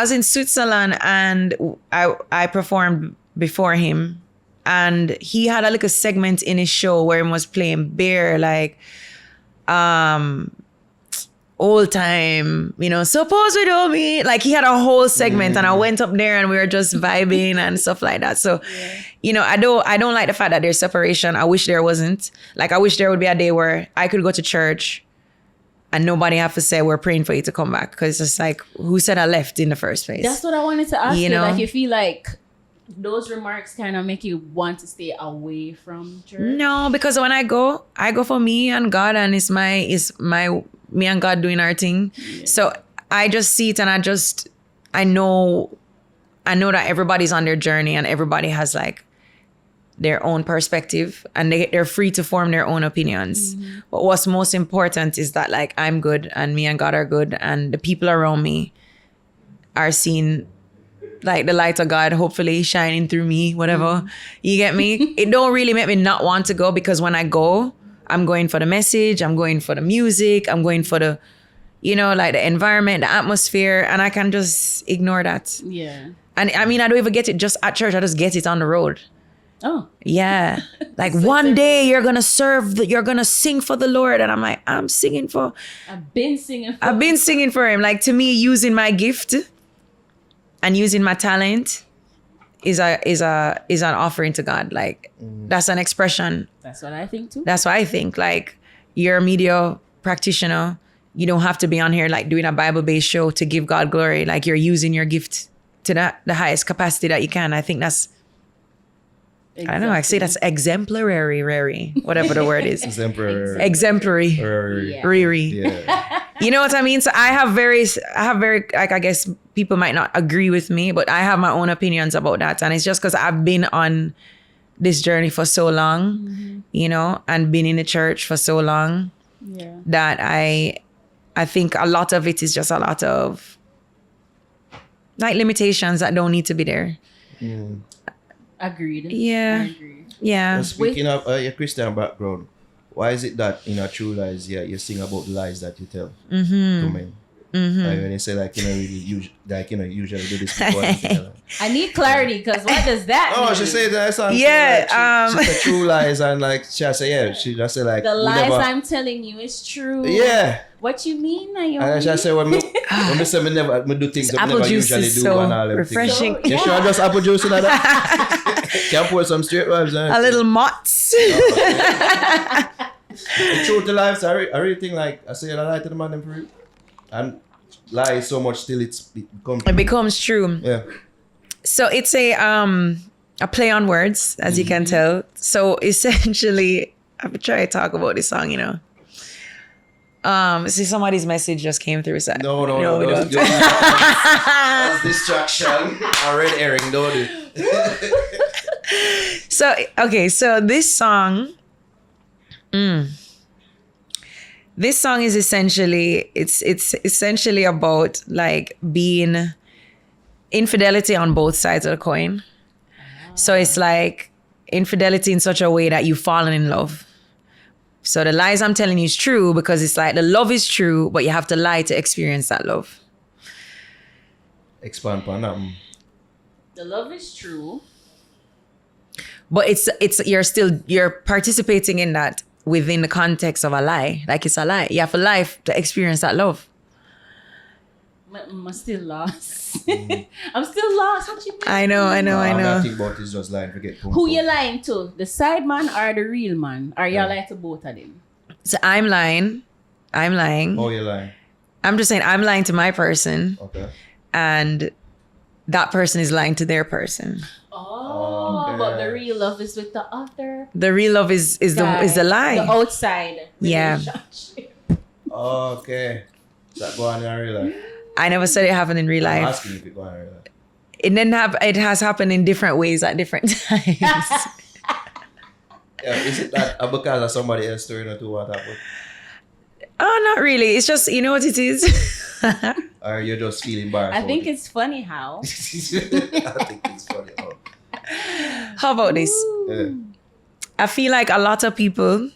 And I performed before him. And he had a segment in his show where he was playing bare, like, old time, suppose we don't meet. Like he had a whole segment and I went up there and we were just vibing and stuff like that. So, I don't like the fact that there's separation. I wish there wasn't. Like, I wish there would be a day where I could go to church and nobody have to say, we're praying for you to come back. Because it's like, who said I left in the first place? That's what I wanted to ask you. Like, you feel like those remarks kind of make you want to stay away from church? No, because when I go for me and God, and it's me and God doing our thing. Yeah. So I just see it and I know that everybody's on their journey and everybody has like their own perspective and they're free to form their own opinions. Mm-hmm. But what's most important is that like I'm good and me and God are good and the people around me are seeing like the light of God hopefully shining through me, whatever. Mm-hmm. You get me? It don't really make me not want to go because when I go, I'm going for the message, I'm going for the music, I'm going for the, you know, like the environment, the atmosphere, and I can just ignore that. Yeah. And I mean, I don't even get it just at church. I just get it on the road. Oh. Yeah. Like one day you're going to you're going to sing for the Lord. And I'm like, I've been singing for him. Like, to me, using my gift and using my talent is an offering to God. Like, that's an expression. That's what I think too. That's what I think. Like, you're a media practitioner. You don't have to be on here like doing a Bible-based show to give God glory. Like, you're using your gift to the highest capacity that you can. I think that's, exactly. I don't know, I say that's exemplary, whatever the word is. Exemplary. Yeah. Riri. Yeah. You know what I mean? So I have very, like, I guess people might not agree with me, but I have my own opinions about that. And it's just because I've been on this journey for so long, you know, and been in the church for so long that I think a lot of it is just a lot of like limitations that don't need to be there. Agreed. Yeah. I agree. Yeah. Well, speaking of your Christian background, why is it that in a True Lies, you sing about the lies that you tell to men? Like when you say like, you know, usually do this before. I need clarity because what does that mean? Oh, she said that song. Yeah. She said True Lies, and like she say, she just say like the lies I'm telling you is true. Yeah. What you mean, Naomi? And she say when me say me do things that apple me never juice usually is do so and all them refreshing. things. You sure just apple juice in that? Can pour some straight vibes. A little mott's. The truth to life, so I really think like I say I lie to the man for real. And lie so much till it becomes true. Yeah. So it's a play on words, as you can tell. So essentially, I've tried to talk about this song, you know. See, somebody's message just came through. So No, we don't. That's distraction. A red herring, don't it? So okay, so this song. This song is essentially it's essentially about like being infidelity on both sides of the coin. So it's like infidelity in such a way that you've fallen in love. So the lies I'm telling you is true because it's like the love is true, but you have to lie to experience that love. Expand upon that. The love is true. But you're participating in that within the context of a lie. Like it's a lie. You have a life to experience that love. I'm still lost. I'm still lost. What you mean? I know. I'm not thinking about this just lying. Forget who you lying to? The side man or the real man? Or you lying to both of them? So I'm lying. Oh, you're lying. I'm just saying I'm lying to my person. Okay. And that person is lying to their person. Oh, okay. But the real love is with the other. The real love is the lie. The outside. Yeah. Okay. Is that going on in real life? I never said it happened in real I'm life. asking if it going on in real life. It has happened in different ways at different times. Yeah, is it that because of somebody else's story not to what happened? Oh, not really. It's just, you know what it is? Or you're just feeling embarrassed? I think it's funny how. I think it's funny. Oh. How about this? Yeah. I feel like a lot of people,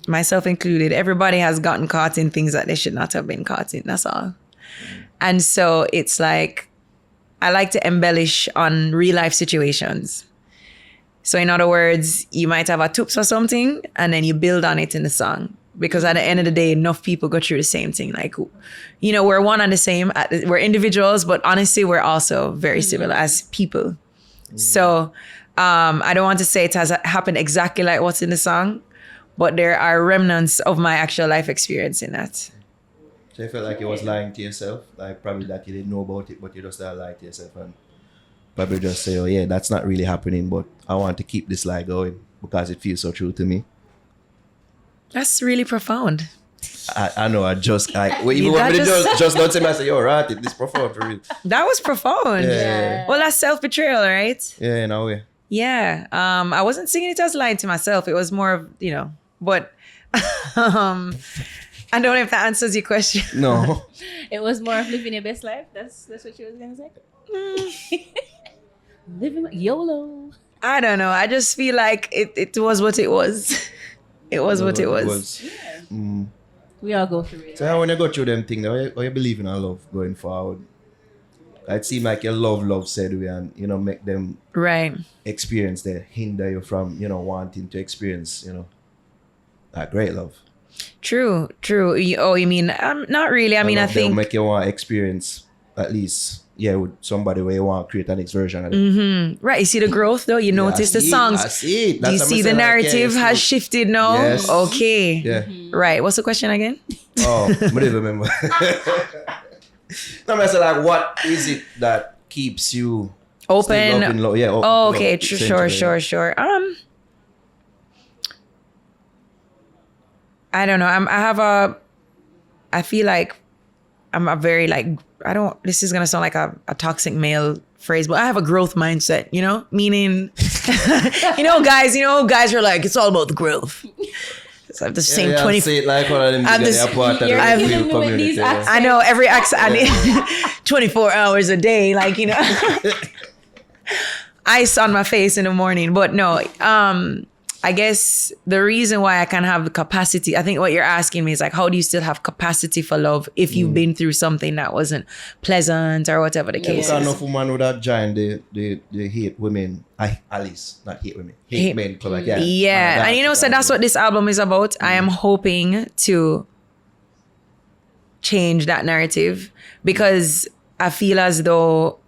myself included, everybody has gotten caught in things that they should not have been caught in. That's all. And so it's like, I like to embellish on real life situations. So in other words, you might have a tips or something, and then you build on it in the song. Because at the end of the day, enough people go through the same thing. Like, you know, we're one and the same. We're individuals, but honestly, we're also very similar as people. So I don't want to say it has happened exactly like what's in the song, but there are remnants of my actual life experience in that. So you felt like you was lying to yourself? Like probably that you didn't know about it, but you just started lying to yourself and probably just say, oh yeah, that's not really happening, but I want to keep this lie going because it feels so true to me. That's really profound. I know, I just don't say me, I say, yo, right, this profound for real. That was profound. Yeah. Well, that's self-betrayal, right? Yeah, in a way. Yeah. I wasn't singing it as lying to myself. It was more of, you know, but I don't know if that answers your question. No. It was more of living your best life. That's what you was gonna say. Living YOLO. I don't know. I just feel like it was what it was. It was what it was. Yeah. We all go through it. So when you go through them things, how you believe in love going forward? It seems like your love said we and make them Right. experience that hinder you from wanting to experience that great love. True. You mean not really. I mean, I They'll think make you want to experience at least with somebody where you want to create the next version of it. right. You see the growth though. You notice the songs. I see it. Do you That's see what I'm the saying, like, narrative has shifted now? Yes. Okay. Yeah. Right. What's the question again? Oh, I don't remember. No, I said like, what is it that keeps you Open. still loving love? Yeah. Oh, okay. love, Sure. I don't know. I feel like I'm a very this is gonna sound like a toxic male phrase, but I have a growth mindset, meaning, guys are like, it's all about the growth. So I have the same 20. Say it like one of them. You're dealing with these accents. I know every accent. I need 24 hours a day, ice on my face in the morning. But no, I guess the reason why I can have the capacity, I think what you're asking me is like, how do you still have capacity for love if you've been through something that wasn't pleasant or whatever the case Because is? enough women would have joined they hate women. At least not hate women. Hate men. So like, Yeah. And so that's what this album is about. I am hoping to change that narrative because I feel as though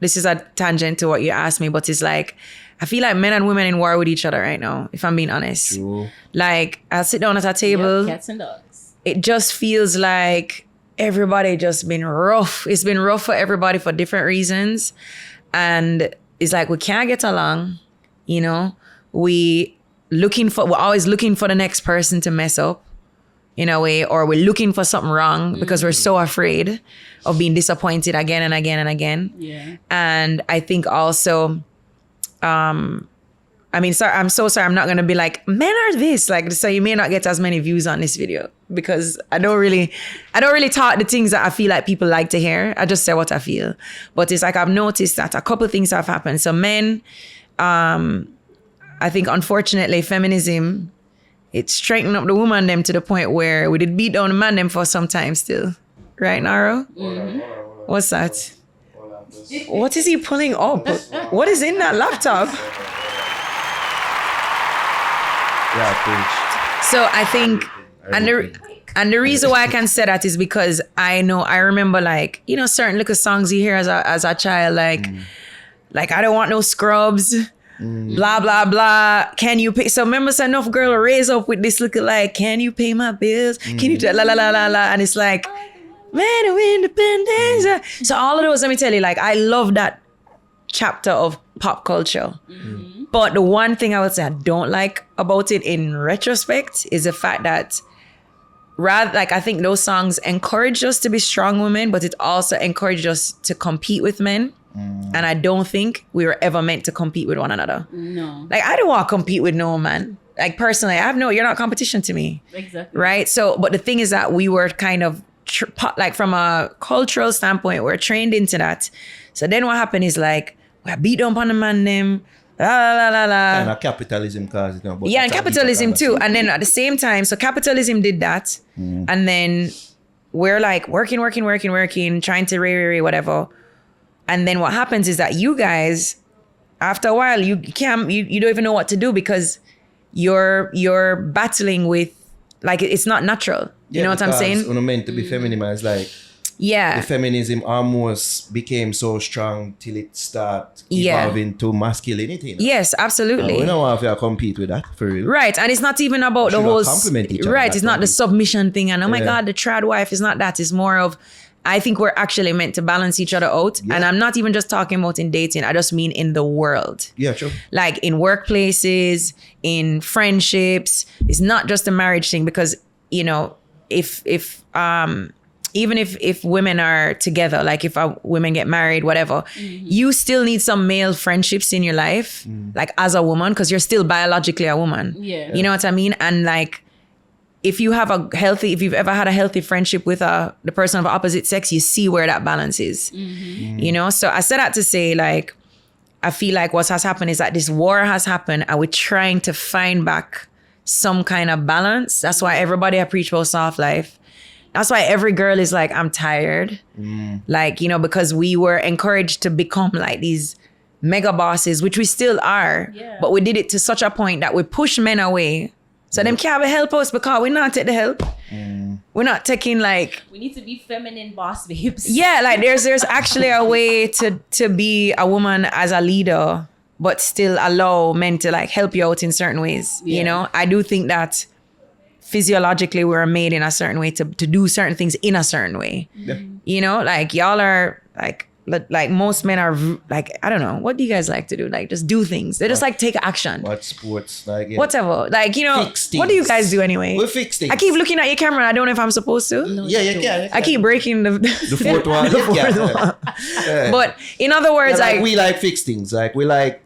this is a tangent to what you asked me, but it's like, I feel like men and women in war with each other right now, if I'm being honest. True. Like, I'll sit down at a table. Yep, cats and dogs. It just feels like everybody just been rough. It's been rough for everybody for different reasons. And it's like, we can't get along, we're always looking for the next person to mess up in a way, or we're looking for something wrong because we're so afraid of being disappointed again and again and again. Yeah. And I think also, I'm so sorry. I'm not going to be like, men are this. So you may not get as many views on this video because I don't really talk the things that I feel like people like to hear. I just say what I feel. But it's like, I've noticed that a couple of things have happened. So men, I think unfortunately feminism, it's strengthened up the woman them to the point where we did beat down the man them for some time still. Right, Naro? What's that? What is he pulling up? What is in that laptop? Yeah, preach. So I think, and the reason why I can say that is because I remember certain little songs you hear as a child, like I don't want no scrubs, blah, blah, blah. Can you pay? So remember, enough girl raise up with this little can you pay my bills? Can you la la la la la? And it's like, man of independence. So all of those, let me tell you, I love that chapter of pop culture. Mm-hmm. But the one thing I would say I don't like about it in retrospect is the fact that I think those songs encourage us to be strong women, but it also encouraged us to compete with men. And I don't think we were ever meant to compete with one another. No. I don't want to compete with no man. Personally, you're not competition to me. Exactly. Right? So, but the thing is that we were kind of from a cultural standpoint, we're trained into that. So then what happened is we beat up on the man them, la la la la. And capitalism cause yeah, and capitalism too. And then at the same time, so capitalism did that, and then we're working, trying to whatever. And then what happens is that you guys, after a while, you don't even know what to do because you're battling with it's not natural. You know what I'm saying? When meant to be feminized, the feminism almost became so strong till it start evolving to masculinity. Yes, absolutely. We don't want to compete with that for real. Right, and it's not even about the whole complement each other. Right, it's not the submission thing and my God, the trad wife is not that. It's more of I think we're actually meant to balance each other out. Yeah. And I'm not even just talking about in dating. I just mean in the world. Yeah, true. In workplaces, in friendships. It's not just a marriage thing because, if women are together, if women get married, whatever, you still need some male friendships in your life, as a woman, because you're still biologically a woman. Yeah. You know what I mean? And if you've ever had a healthy friendship with the person of the opposite sex, you see where that balance is. So I said that to say, I feel like what has happened is that this war has happened and we're trying to find back some kind of balance. That's why everybody preach about soft life. That's why every girl is like, I'm tired. Like, you know, because we were encouraged to become like these mega bosses, which we still are. Yeah. But we did it to such a point that we push men away. So them can't help us because we're not taking the help. We're not taking like... We need to be feminine boss babes. Yeah, like there's actually a way to be a woman as a leader, but still allow men to like help you out in certain ways. Yeah. You know, I do think that physiologically we're made in a certain way to do certain things in a certain way. Yeah. You know, like y'all are like most men are like, I don't know, what do you guys like to do? Like just do things. They just like take action. What sports? Like, yeah. Whatever. Like, you know, Fix what do you things. guys do anyway? We fix things. I keep looking at your camera. I don't know if I'm supposed to. Yeah, you can. I keep breaking the fourth one. the Yeah. fourth one. Yeah. But in other words, Yeah, like like we like fix things. Like we like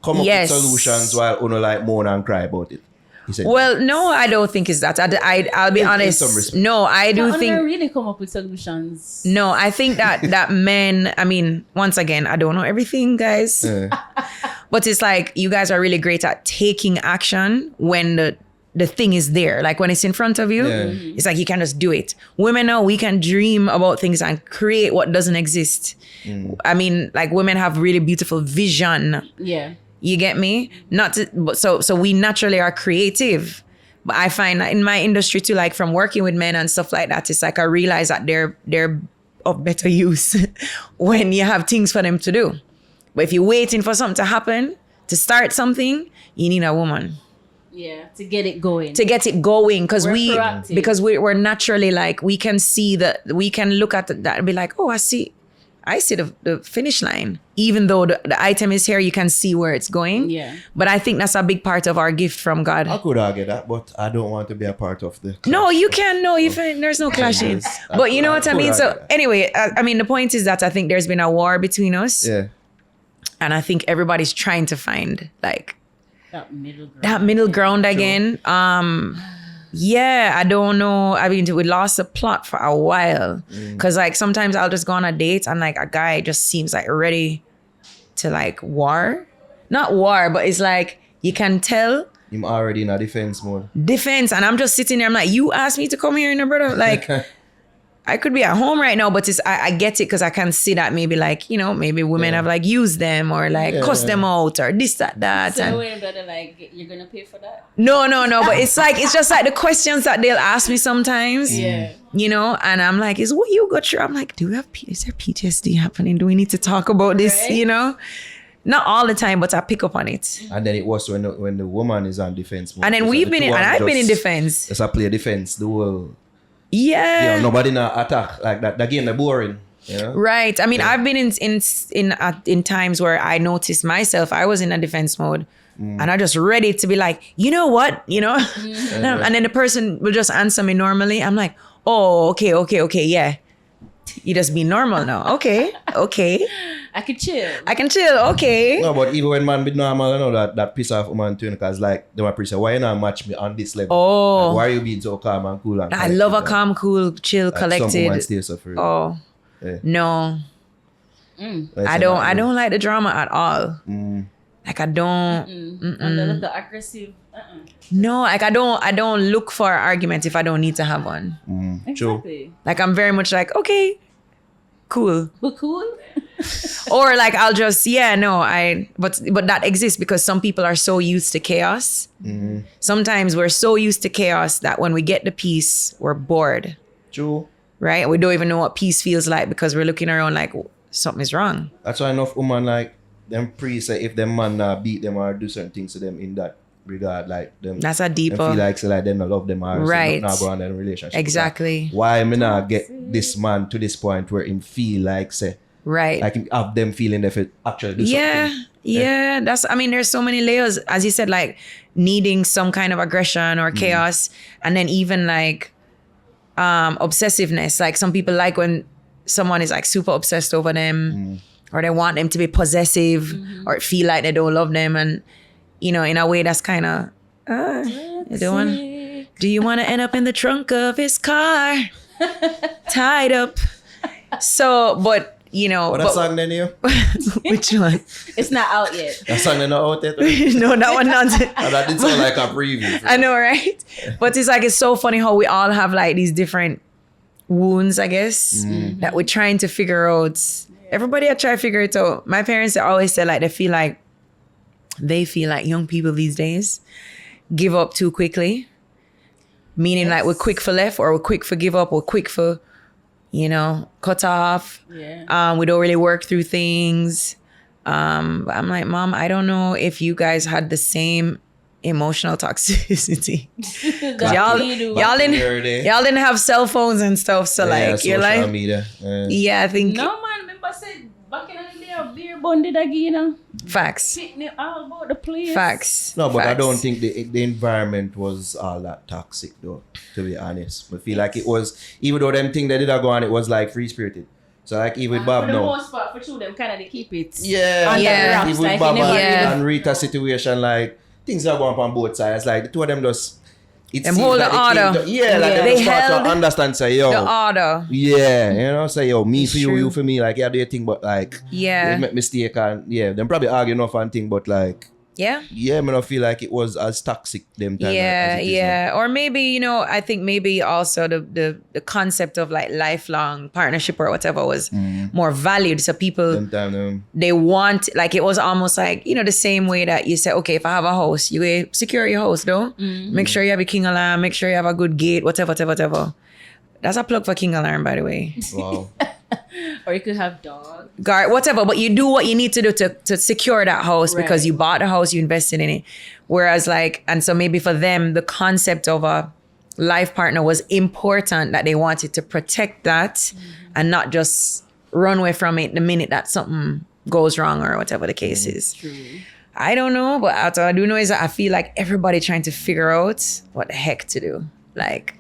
come up Yes. with solutions while uno like moan and cry about it. He said, well, no, I don't think it's that. I'll be In honest. some respect. No, I do Can think. really come up with solutions. No, I think that men. I mean, once again, I don't know everything, guys. But it's like you guys are really great at taking action when the thing is there. Like when it's in front of you, Yeah. it's like you can just do it. Women know we can dream about things and create what doesn't exist. I mean, like women have really beautiful vision. Yeah. You get me? Not to, but so we naturally are creative. But I find that in my industry too, like from working with men and stuff like that, it's like I realize that they're of better use when you have things for them to do. But if you're waiting for something to happen, to start something, you need a woman Yeah. To get it going. to get it going. Because We're proactive. we're naturally like, we can see we can look at that and be like, oh, I see the finish line. Even though the item is here, you can see where it's going. Yeah. But I think that's a big part of our gift from God. I could argue that, but I don't want to be a part of the. No, you can. No, there's no clashing. Yes. But you know what I could mean? argue So that. anyway, I mean, the point is that I think there's been a war between us. Yeah. And I think everybody's trying to find like That middle ground. that middle ground again. Yeah, I don't know. I mean, we lost the plot for a while. Cause like sometimes I'll just go on a date and like a guy just seems like ready to like war. Not war, but it's like you can tell I'm already in a defense mode. defense. And I'm just sitting there. I'm like, you asked me to come here, you know, brother. Like I could be at home right now, but I get it because I can see that maybe like, you know, maybe women have like used them or like cussed them out or this, that. So And wait, brother, like you're gonna pay for that? no. But it's just like the questions that they'll ask me sometimes. Yeah. You know, and I'm like, is what you got through? I'm like, is there PTSD happening? Do we need to talk about this? Right. You know? Not all the time, but I pick up on it. And then it was when the woman is on defense mode. And then So we've the been two in, and of I've been in just- defense. Just a play defense. The world. Yeah. Nobody not attack like that. The game they're boring. You know? Right. I mean, I've been in times where I noticed myself, I was in a defense mode. And I just ready to be like, you know what? You know? And then the person will just answer me normally. I'm like, oh, okay, yeah. You just be normal now. Okay. I could chill. I can chill. Okay. No, but even when man be normal, you know that piss off woman too, because like they might say, why you not match me on this level? Oh. Like, why are you being so calm and cool and I love a collected? calm, cool, chill, Like, some women collected. stay suffering. Oh, Yeah. no. Like, I don't like the drama at all. Like I don't. And the little aggressive. No, like I don't look for an argument if I don't need to have one. True. Exactly. Like I'm very much like, okay, cool. But cool. Or like I'll just, but that exists because some people are so used to chaos. Sometimes we're so used to chaos that when we get the peace, we're bored, True. right? We don't even know what peace feels like because we're looking around like something is wrong. That's why enough women like them say if them man beat them or do certain things to them in that regard, like them. That's a them deeper. feel like say like them not love them or Right. not go on in a relationship. Exactly. Why me not get this man to this point where him feel like say Right. like him have them feeling if it actually do Yeah. something. Yeah. There's so many layers, as you said, like needing some kind of aggression or chaos. And then even like obsessiveness. Like some people like when someone is like super obsessed over them or they want them to be possessive or feel like they don't love them. And, you know, in a way that's kind of, do you want to end up in the trunk of his car? Tied up. So, but you know. What that song then you? Which one? It's not out yet. That song then not out yet? Right? No, that one not. Oh, that did sound like a preview. I know, right? But it's like, it's so funny how we all have like these different wounds, I guess, that we're trying to figure out. Everybody I try to figure it out. My parents, they always say like they feel like young people these days give up too quickly. Meaning like we're quick for left, or we're quick for give up, or quick for, you know, cut off. Yeah. We don't really work through things. But I'm like, Mom, I don't know if you guys had the same emotional toxicity. y'all didn't have cell phones and stuff, so like you're like social media. yeah, I think No man, remember said back in the day of beer bonded again, you know. facts. Picnic all about the place. Facts. No, but I Facts. don't think the environment was all that toxic though, to be honest. I feel like it was, even though them thing they did go on, it was like free spirited. So like even with Bob for the now. most part, for sure, them kind of they keep it. Yeah, under Yeah. wraps, even with like, Bob you never Yeah. and Rita situation, like things are going up on both sides. Like the two of them just it Them seems hold like the they came order. to- yeah, like Yeah. they They start held to understand, say yo. The order. Yeah, you know, say yo, me It's for you, true. you for me, like yeah, do your thing, but like Yeah. they make mistake and yeah, them probably argue enough and thing, but like Yeah. yeah, I don't feel like it was as toxic them time. Yeah, as it is now. yeah. Or maybe, you know, I think maybe also the concept of like lifelong partnership or whatever was more valued. So people, Them time, they want, like, it was almost like, you know, the same way that you say, okay, if I have a house, you secure your house, though. Make sure you have a king alarm, make sure you have a good gate, whatever. That's a plug for king alarm, by the way. wow. Or you could have dogs. Guard, whatever, but you do what you need to do to secure that house because Right. you bought the house, you invested in it. Whereas like, and so maybe for them, the concept of a life partner was important, that they wanted to protect that and not just run away from it the minute that something goes wrong or whatever the case is. True. I don't know, but what I do know is that I feel like everybody trying to figure out what the heck to do. Like,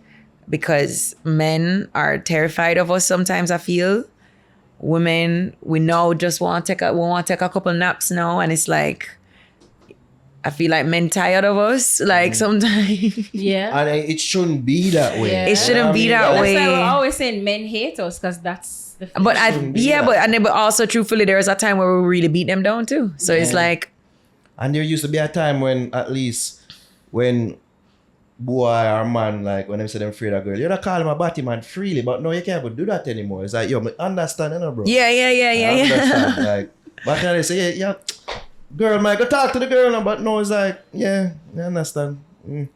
because men are terrified of us sometimes, I feel. Women, we now just want to take a couple naps now, and it's like, I feel like men tired of us. Like sometimes Yeah. And it shouldn't be that way. Yeah. it shouldn't be that That's way. why we're always saying men hate us, because that's the But shouldn't be that. but also truthfully, there was a time where we really beat them down too. So it's like, And there used to be a time when at least when boy or man, like when them say them afraid of girl, you don't call him a batty man freely, but no, you can't even do that anymore. It's like, yo, me understand, you know, bro. yeah. I understand. Like, back then they say, yeah, girl, man, go talk to the girl, now, but no, it's like, yeah, I understand.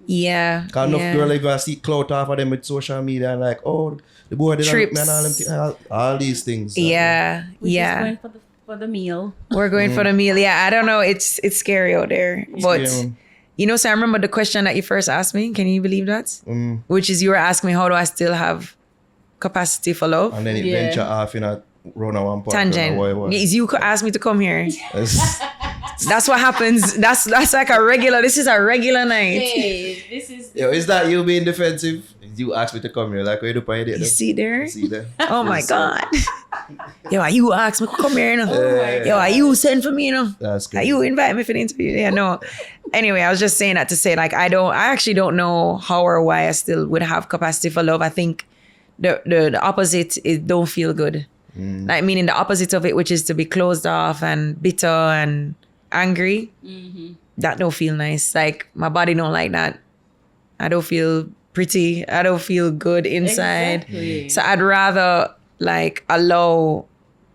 Yeah. Cause enough yeah. girl even see clout off of them with social media and like, oh, the boy did Trips. man, all these things. Yeah. We're yeah. just going for the meal. We're going for the meal. Yeah, I don't know. It's scary out there. But Yeah. you know, so I remember the question that you first asked me. Can you believe that? Which is, you were asking me, how do I still have capacity for love? And then it Yeah. venture off in a run at one point. Tangent. What. Is you asked me to come here. It's- That's what happens. That's like this is a regular night. Hey, this is Yo, is that you being defensive? You asked me to come here, like, where do you You see there? See there? Oh my God. Yo, you asked me to come here, you know? my Yo, you send for me, you know? That's good. You invite me for the interview. Yeah, no. Anyway, I was just saying that to say, like, I actually don't know how or why I still would have capacity for love. I think the opposite is don't feel good. Like, meaning the opposite of it, which is to be closed off and bitter and angry. That don't feel nice. Like, my body don't like that. I don't feel pretty. I don't feel good inside. Exactly. So I'd rather like allow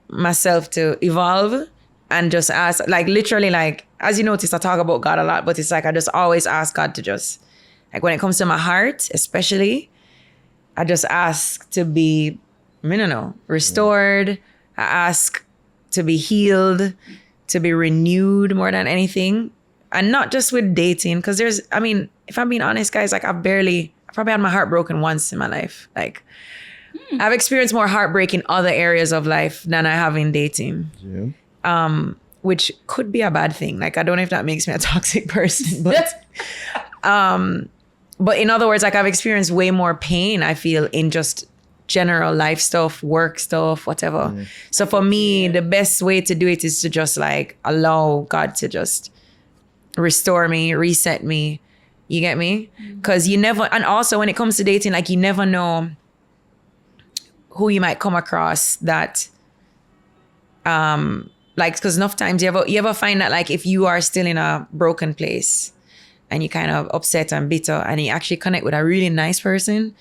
myself to evolve and just ask, like, literally, like, as you notice, I talk about God a lot, but it's like I just always ask God to just, like, when it comes to my heart, especially, I just ask to be, I don't know, restored. I ask to be healed, to be renewed more than anything. And not just with dating, because if I'm being honest, guys, like, I probably had my heart broken once in my life. Like, I've experienced more heartbreak in other areas of life than I have in dating. Yeah. Which could be a bad thing. Like, I don't know if that makes me a toxic person, but in other words, like, I've experienced way more pain, I feel, in just general life stuff, work stuff, whatever. So for me, the best way to do it is to just, like, allow God to just restore me, reset me. You get me? Because you never, and also when it comes to dating, like, you never know who you might come across that Like, because enough times you ever find that like if you are still in a broken place and you kind of upset and bitter and you actually connect with a really nice person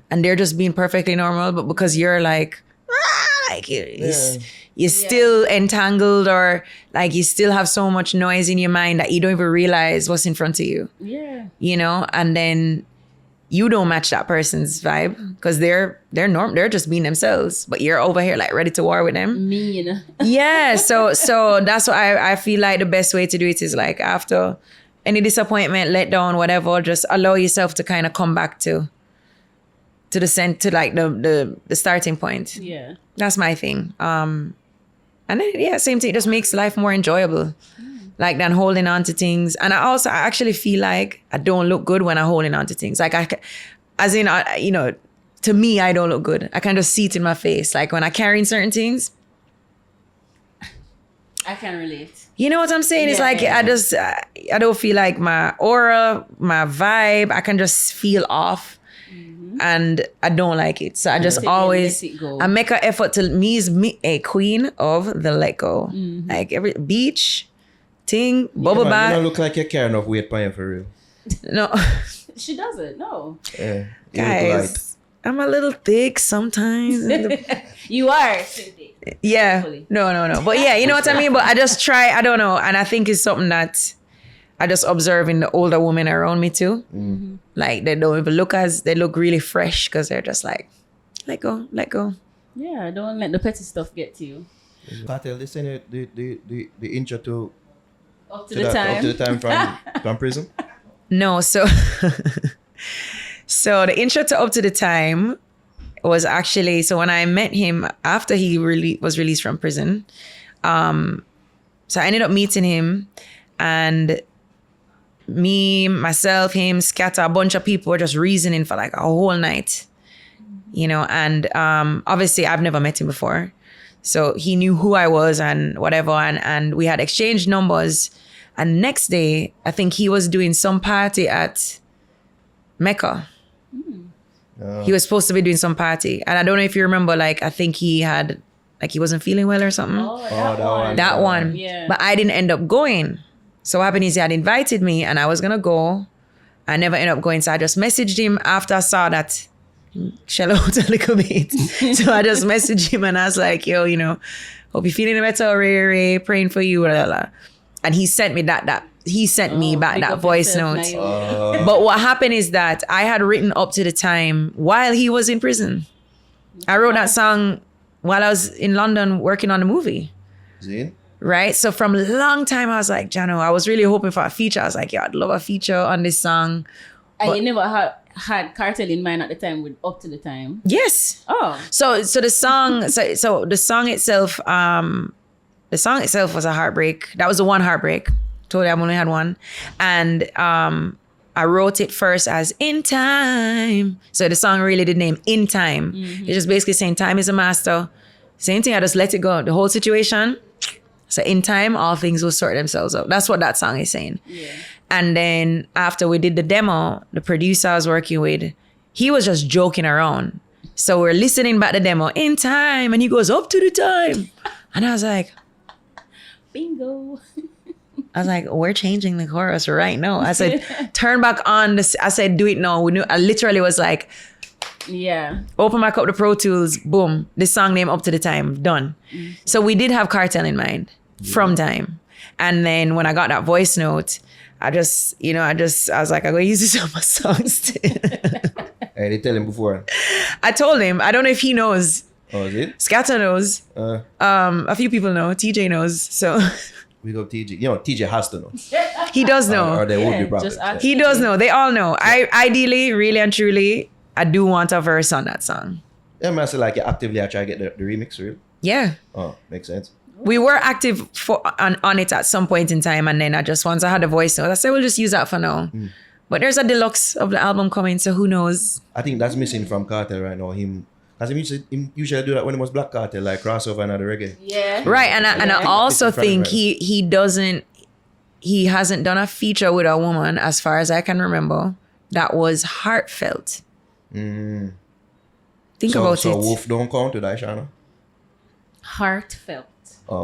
and they're just being perfectly normal, but because you're like, you're still entangled, or like you still have so much noise in your mind that you don't even realize what's in front of you. Yeah. You know, and then you don't match that person's vibe because they're just being themselves, but you're over here like ready to war with them. Mean. Yeah. So that's why I feel like the best way to do it is like after any disappointment, let down, whatever, just allow yourself to kind of come back to the starting point. Yeah. That's my thing. And then same thing. It just makes life more enjoyable. Like than holding on to things. And I actually feel like I don't look good when I'm holding on to things. Like to me, I don't look good. I can just see it in my face. Like when I carry certain things. I can relate. You know what I'm saying? It's like I don't feel like my aura, my vibe, I can just feel off. And I don't like it. So I just always, I make an effort to, me a queen of the let go. Like every beach, thing, bubble bath. You don't look like you care enough weight paying for real. No. She doesn't, no. Yeah. Guys, I'm a little thick sometimes. You are thick. Yeah. No. But yeah, you know what I mean? But I just try, I don't know. And I think it's something that I just observe in the older women around me too. Like they don't even they look really fresh because they're just like, let go. Yeah, don't let the petty stuff get to you. Kartel, listen the intro to Up to the time from prison. No, so the intro to Up to the Time was actually, so when I met him after he was released from prison, so I ended up meeting him, and me, myself, him, Scatter, a bunch of people were just reasoning for like a whole night, you know, and obviously I've never met him before. So he knew who I was and whatever, and we had exchanged numbers. And next day, I think he was doing some party at Mecca. He was supposed to be doing some party. And I don't know if you remember, like, I think he had, like, he wasn't feeling well or something. That one. Yeah. But I didn't end up going. So what happened is he had invited me and I was going to go. I never ended up going. So I just messaged him after I saw that shell out a little bit. So I just messaged him and I was like, yo, you know, hope you're feeling better, Ray, praying for you, blah, blah, blah. And he sent me he sent me back that voice note. But what happened is that I had written Up to the Time while he was in prison. I wrote that song while I was in London working on the movie. See? Right? So from a long time, I was like, Jano, I was really hoping for a feature. I was like, yeah, I'd love a feature on this song. And you never had Kartel in mind at the time with Up to the Time? Yes. Oh. So the song, so the song itself, was a heartbreak. That was the one heartbreak. Totally, I've only had one. And I wrote it first as In Time. So the song really did name In Time. It's just basically saying time is a master. Same thing, I just let it go. The whole situation. So in time, all things will sort themselves out. That's what that song is saying. Yeah. And then after we did the demo, the producer I was working with, he was just joking around. So we're listening back the demo, In Time, and he goes, Up to the Time. And I was like, bingo. I was like, we're changing the chorus right now. I said, turn back on this. I said, do it now. I literally was like, yeah. Open back up the Pro Tools. Boom. This song name Up to the Time. Done. So we did have Kartel in mind from time. And then when I got that voice note, I was like, I'm going to use this on my songs too. Hey, they tell him before. I told him. I don't know if he knows. Oh, is it? Scatter knows. A few people know. TJ knows. So we go TJ. You know, TJ has to know. He does know. Or there would be problems. He does know. They all know. I ideally, really and truly, I do want a verse on that song. Yeah, man, so like you actively try to get the remix, real? Yeah. Oh, makes sense. We were active on it at some point in time, and then once I had a voice note, I said, we'll just use that for now. But there's a deluxe of the album coming, so who knows? I think that's missing from Kartel right now. Because he usually do that when it was Black Kartel, like crossover and other reggae. Yeah. Right, and I also think he hasn't done a feature with a woman, as far as I can remember, that was heartfelt. Think about it. So Wolf don't count to that, Shana? Heartfelt.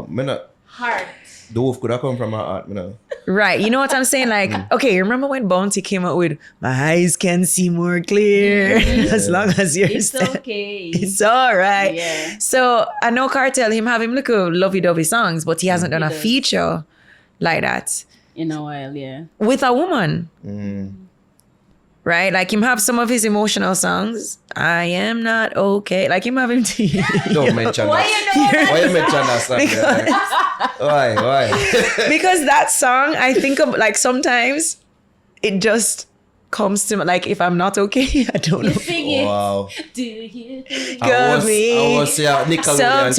Me not, Heart. the wolf could have come from my heart, me know. Right. You know what I'm saying? Like, okay, remember when Bounty came out with "My eyes can see more clear as long as you're It's sta- okay. It's all right." Yeah. So I know Cartel, him look lovey-dovey songs, but he hasn't done He a does. feature like that In a while, yeah. with a woman. Mm. Right? Like him have some of his emotional songs. I am not okay. Like him have him to Don't mention Why that. you know that? Why you mention that song? there? Why? because that song, I think of like sometimes it just comes to me, like if I'm not okay, I don't You know. sing it. Wow. Do you think? I me was Nickelodeon. sometimes.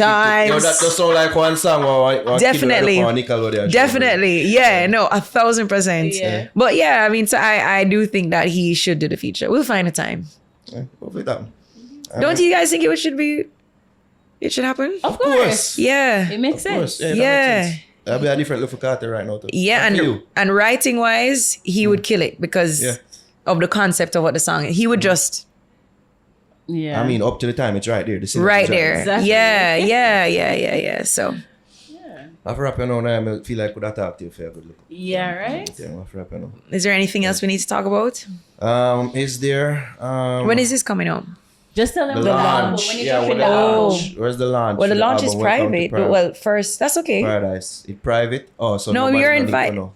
Yo, that does sound like one song. Or Definitely. Nickelodeon. Definitely. Yeah, no, 1,000%. Yeah. But yeah, I mean, so I do think that he should do the feature. We'll find a time. Yeah, hopefully that. Don't you guys think it should happen? Of course. Yeah. It makes Of course. sense. Yeah. Yeah. That makes sense. That'll be a different look for Carter right now too. Yeah, And for you. and writing wise, he would kill it because Yeah. of the concept of what the song is. He would just Yeah. I mean, up to the time, it's right there. The syllabus right is there. Exactly. Yeah. So Yeah. After rapping on, I feel like could I talk to you for a good look. Yeah, right? Yeah, after rapping on. is there anything else we need to talk about? Is there When is this coming out? Just tell them the the launch? when you Yeah, drop when it the out. launch? Where's the launch? Well, the for launch is album? Welcome to private. Well, first, that's okay. Paradise. It's private? Oh, so No, nobody you're need to invited. know.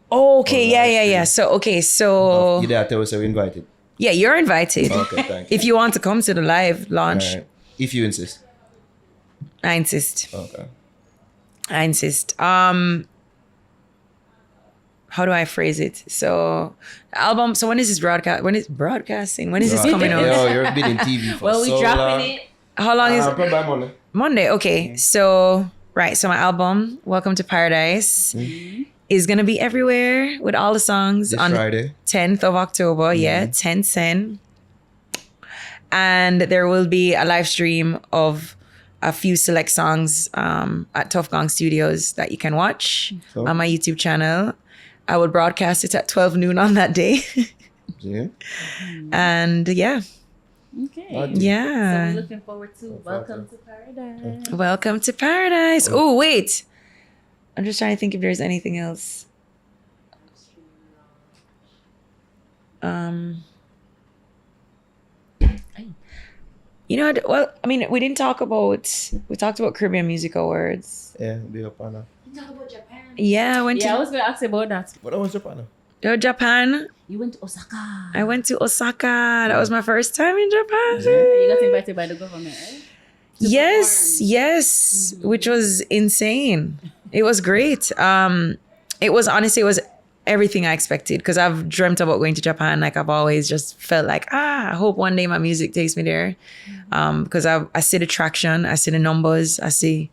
Oh, okay, Oh, yeah. nice. So You dare tell us we're invited? yeah, you're invited. Okay, thank you. If you want to come to the live launch, Alright. If you insist. I insist. Okay. I insist. How do I phrase it? So, the album. So when is this broadcast? When is broadcasting? When is this coming out? Yo, you're been in TV for Well, we so dropping long. it. How long is Probably by Monday. Monday? Okay. So right. So my album, Welcome to Paradise, is gonna be everywhere with all the songs This on Friday. 10th of October. Yeah, 10/10. And there will be a live stream of a few select songs at Tough Gong Studios that you can watch So? on my YouTube channel. I will broadcast it at 12 noon on that day. Yeah. And yeah. Okay. Right. So Yeah. we're looking forward to Welcome to Paradise. Welcome to Paradise. Oh, wait. I'm just trying to think if there's anything else. You know, well, I mean, we talked about Caribbean Music Awards. Yeah, be up on that. Talk about Japan. Yeah, I went Yeah, I to was going to ask you about that. But I was Japan. Japan. You went to Osaka. I went to Osaka. That was my first time in Japan. You got invited by the government, right? Yes, which was insane. It was great. It was everything I expected because I've dreamt about going to Japan. Like I've always just felt like, I hope one day my music takes me there. Because I see the traction, I see the numbers, I see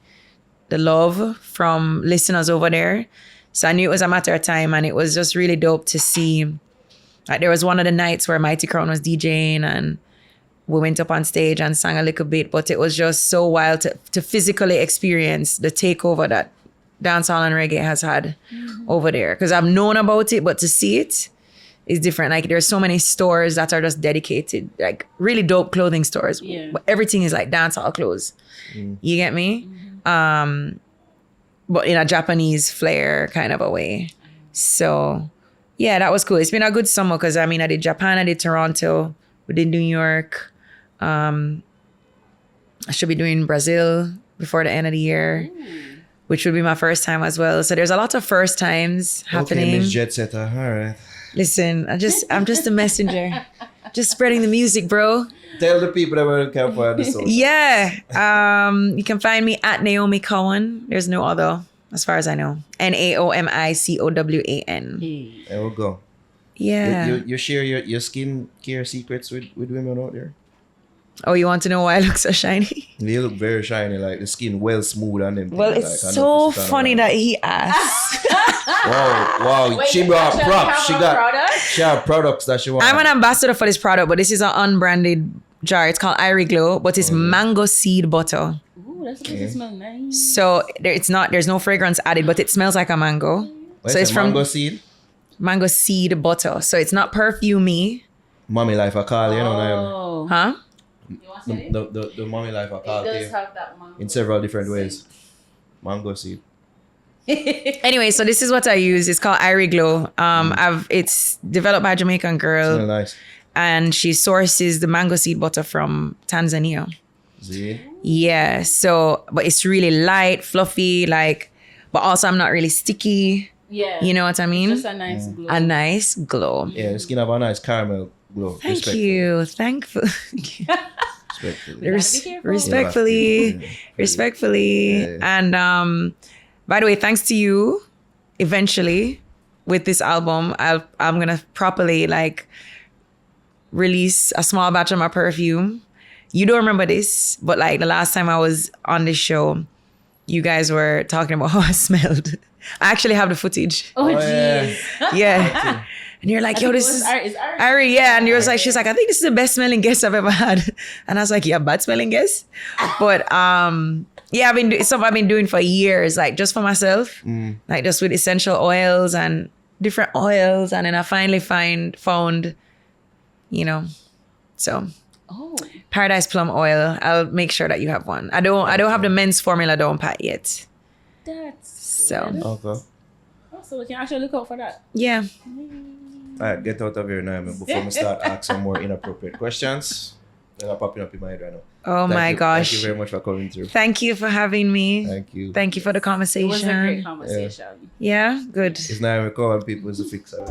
the love from listeners over there. So I knew it was a matter of time, and it was just really dope to see. Like there was one of the nights where Mighty Crown was DJing and we went up on stage and sang a little bit, but it was just so wild to physically experience the takeover that dancehall and reggae has had over there. Because I've known about it, but to see it is different. Like there's so many stores that are just dedicated, like really dope clothing stores. Yeah. But everything is like dancehall clothes. You get me? But in a Japanese flair kind of a way. So yeah, that was cool. It's been a good summer because I mean, I did Japan, I did Toronto, we did New York. I should be doing Brazil before the end of the year, which would be my first time as well. So there's a lot of first times happening. Okay, Miss Jet Setter. All right. Listen, I'm just a messenger, just spreading the music, bro. Tell the people that we're looking for the song. Yeah. You can find me at Naomi Cowan. There's no other, as far as I know. NaomiCowan. There we go. Yeah. You share your skin care secrets with women out there? Oh, you want to know why I look so shiny? You look very shiny, like the skin well smooth and them. Well, things, it's like, I so know this is funny kinda that he asked. Wow. Wait, She you brought actually props. have She a got product? she have products that she wants. I'm an ambassador for this product, but this is an unbranded jar. It's called Irie Glow, but it's mango seed butter. Ooh, that's supposed to smell nice. So there's no fragrance added, but it smells like a mango. Wait, So it's from mango seed. mango seed butter. So it's not perfumey. Mommy life I call you know. Oh. Huh? want to say it? The mommy life I It call does it have that mango. in several different ways. Mango seed. Anyway, so this is what I use. It's called Irie Glow. It's developed by a Jamaican girl. Smell nice. And she sources the mango seed butter from Tanzania. See? Yeah, so, but it's really light, fluffy, like, but also I'm not really sticky. Yeah. You know what I mean? Just a nice glow. A nice glow. Yeah, the skin have a nice caramel glow. Thank you. Thankful. Respectfully. Respectfully. Respectfully. Yeah. And by the way, thanks to you, eventually, with this album, I'm going to properly, like, release a small batch of my perfume. You don't remember this, but like the last time I was on this show, you guys were talking about how I smelled. I actually have the footage. Oh, yeah. jeez. Yeah. And you're like, yo, this is Ari. Ari, yeah. And you're like, she's like, I think this is the best smelling guest I've ever had. And I was like, yeah, bad smelling guest. But yeah, I've been doing for years, like just for myself, like just with essential oils and different oils. And then I finally found, you know, so. Oh. Paradise Plum Oil. I'll make sure that you have one. I don't have the men's formula down pat yet. That's So good. Okay. Oh, so we can actually look out for that. yeah. Alright, get out of here now before I start asking more inappropriate questions. They're popping up in my head right now. Oh my gosh. Thank you very much for coming through. Thank you for having me. Thank you. Thank you for the It conversation. was a great conversation. Yeah, good. It's Naomi Cowan, people is a fixer.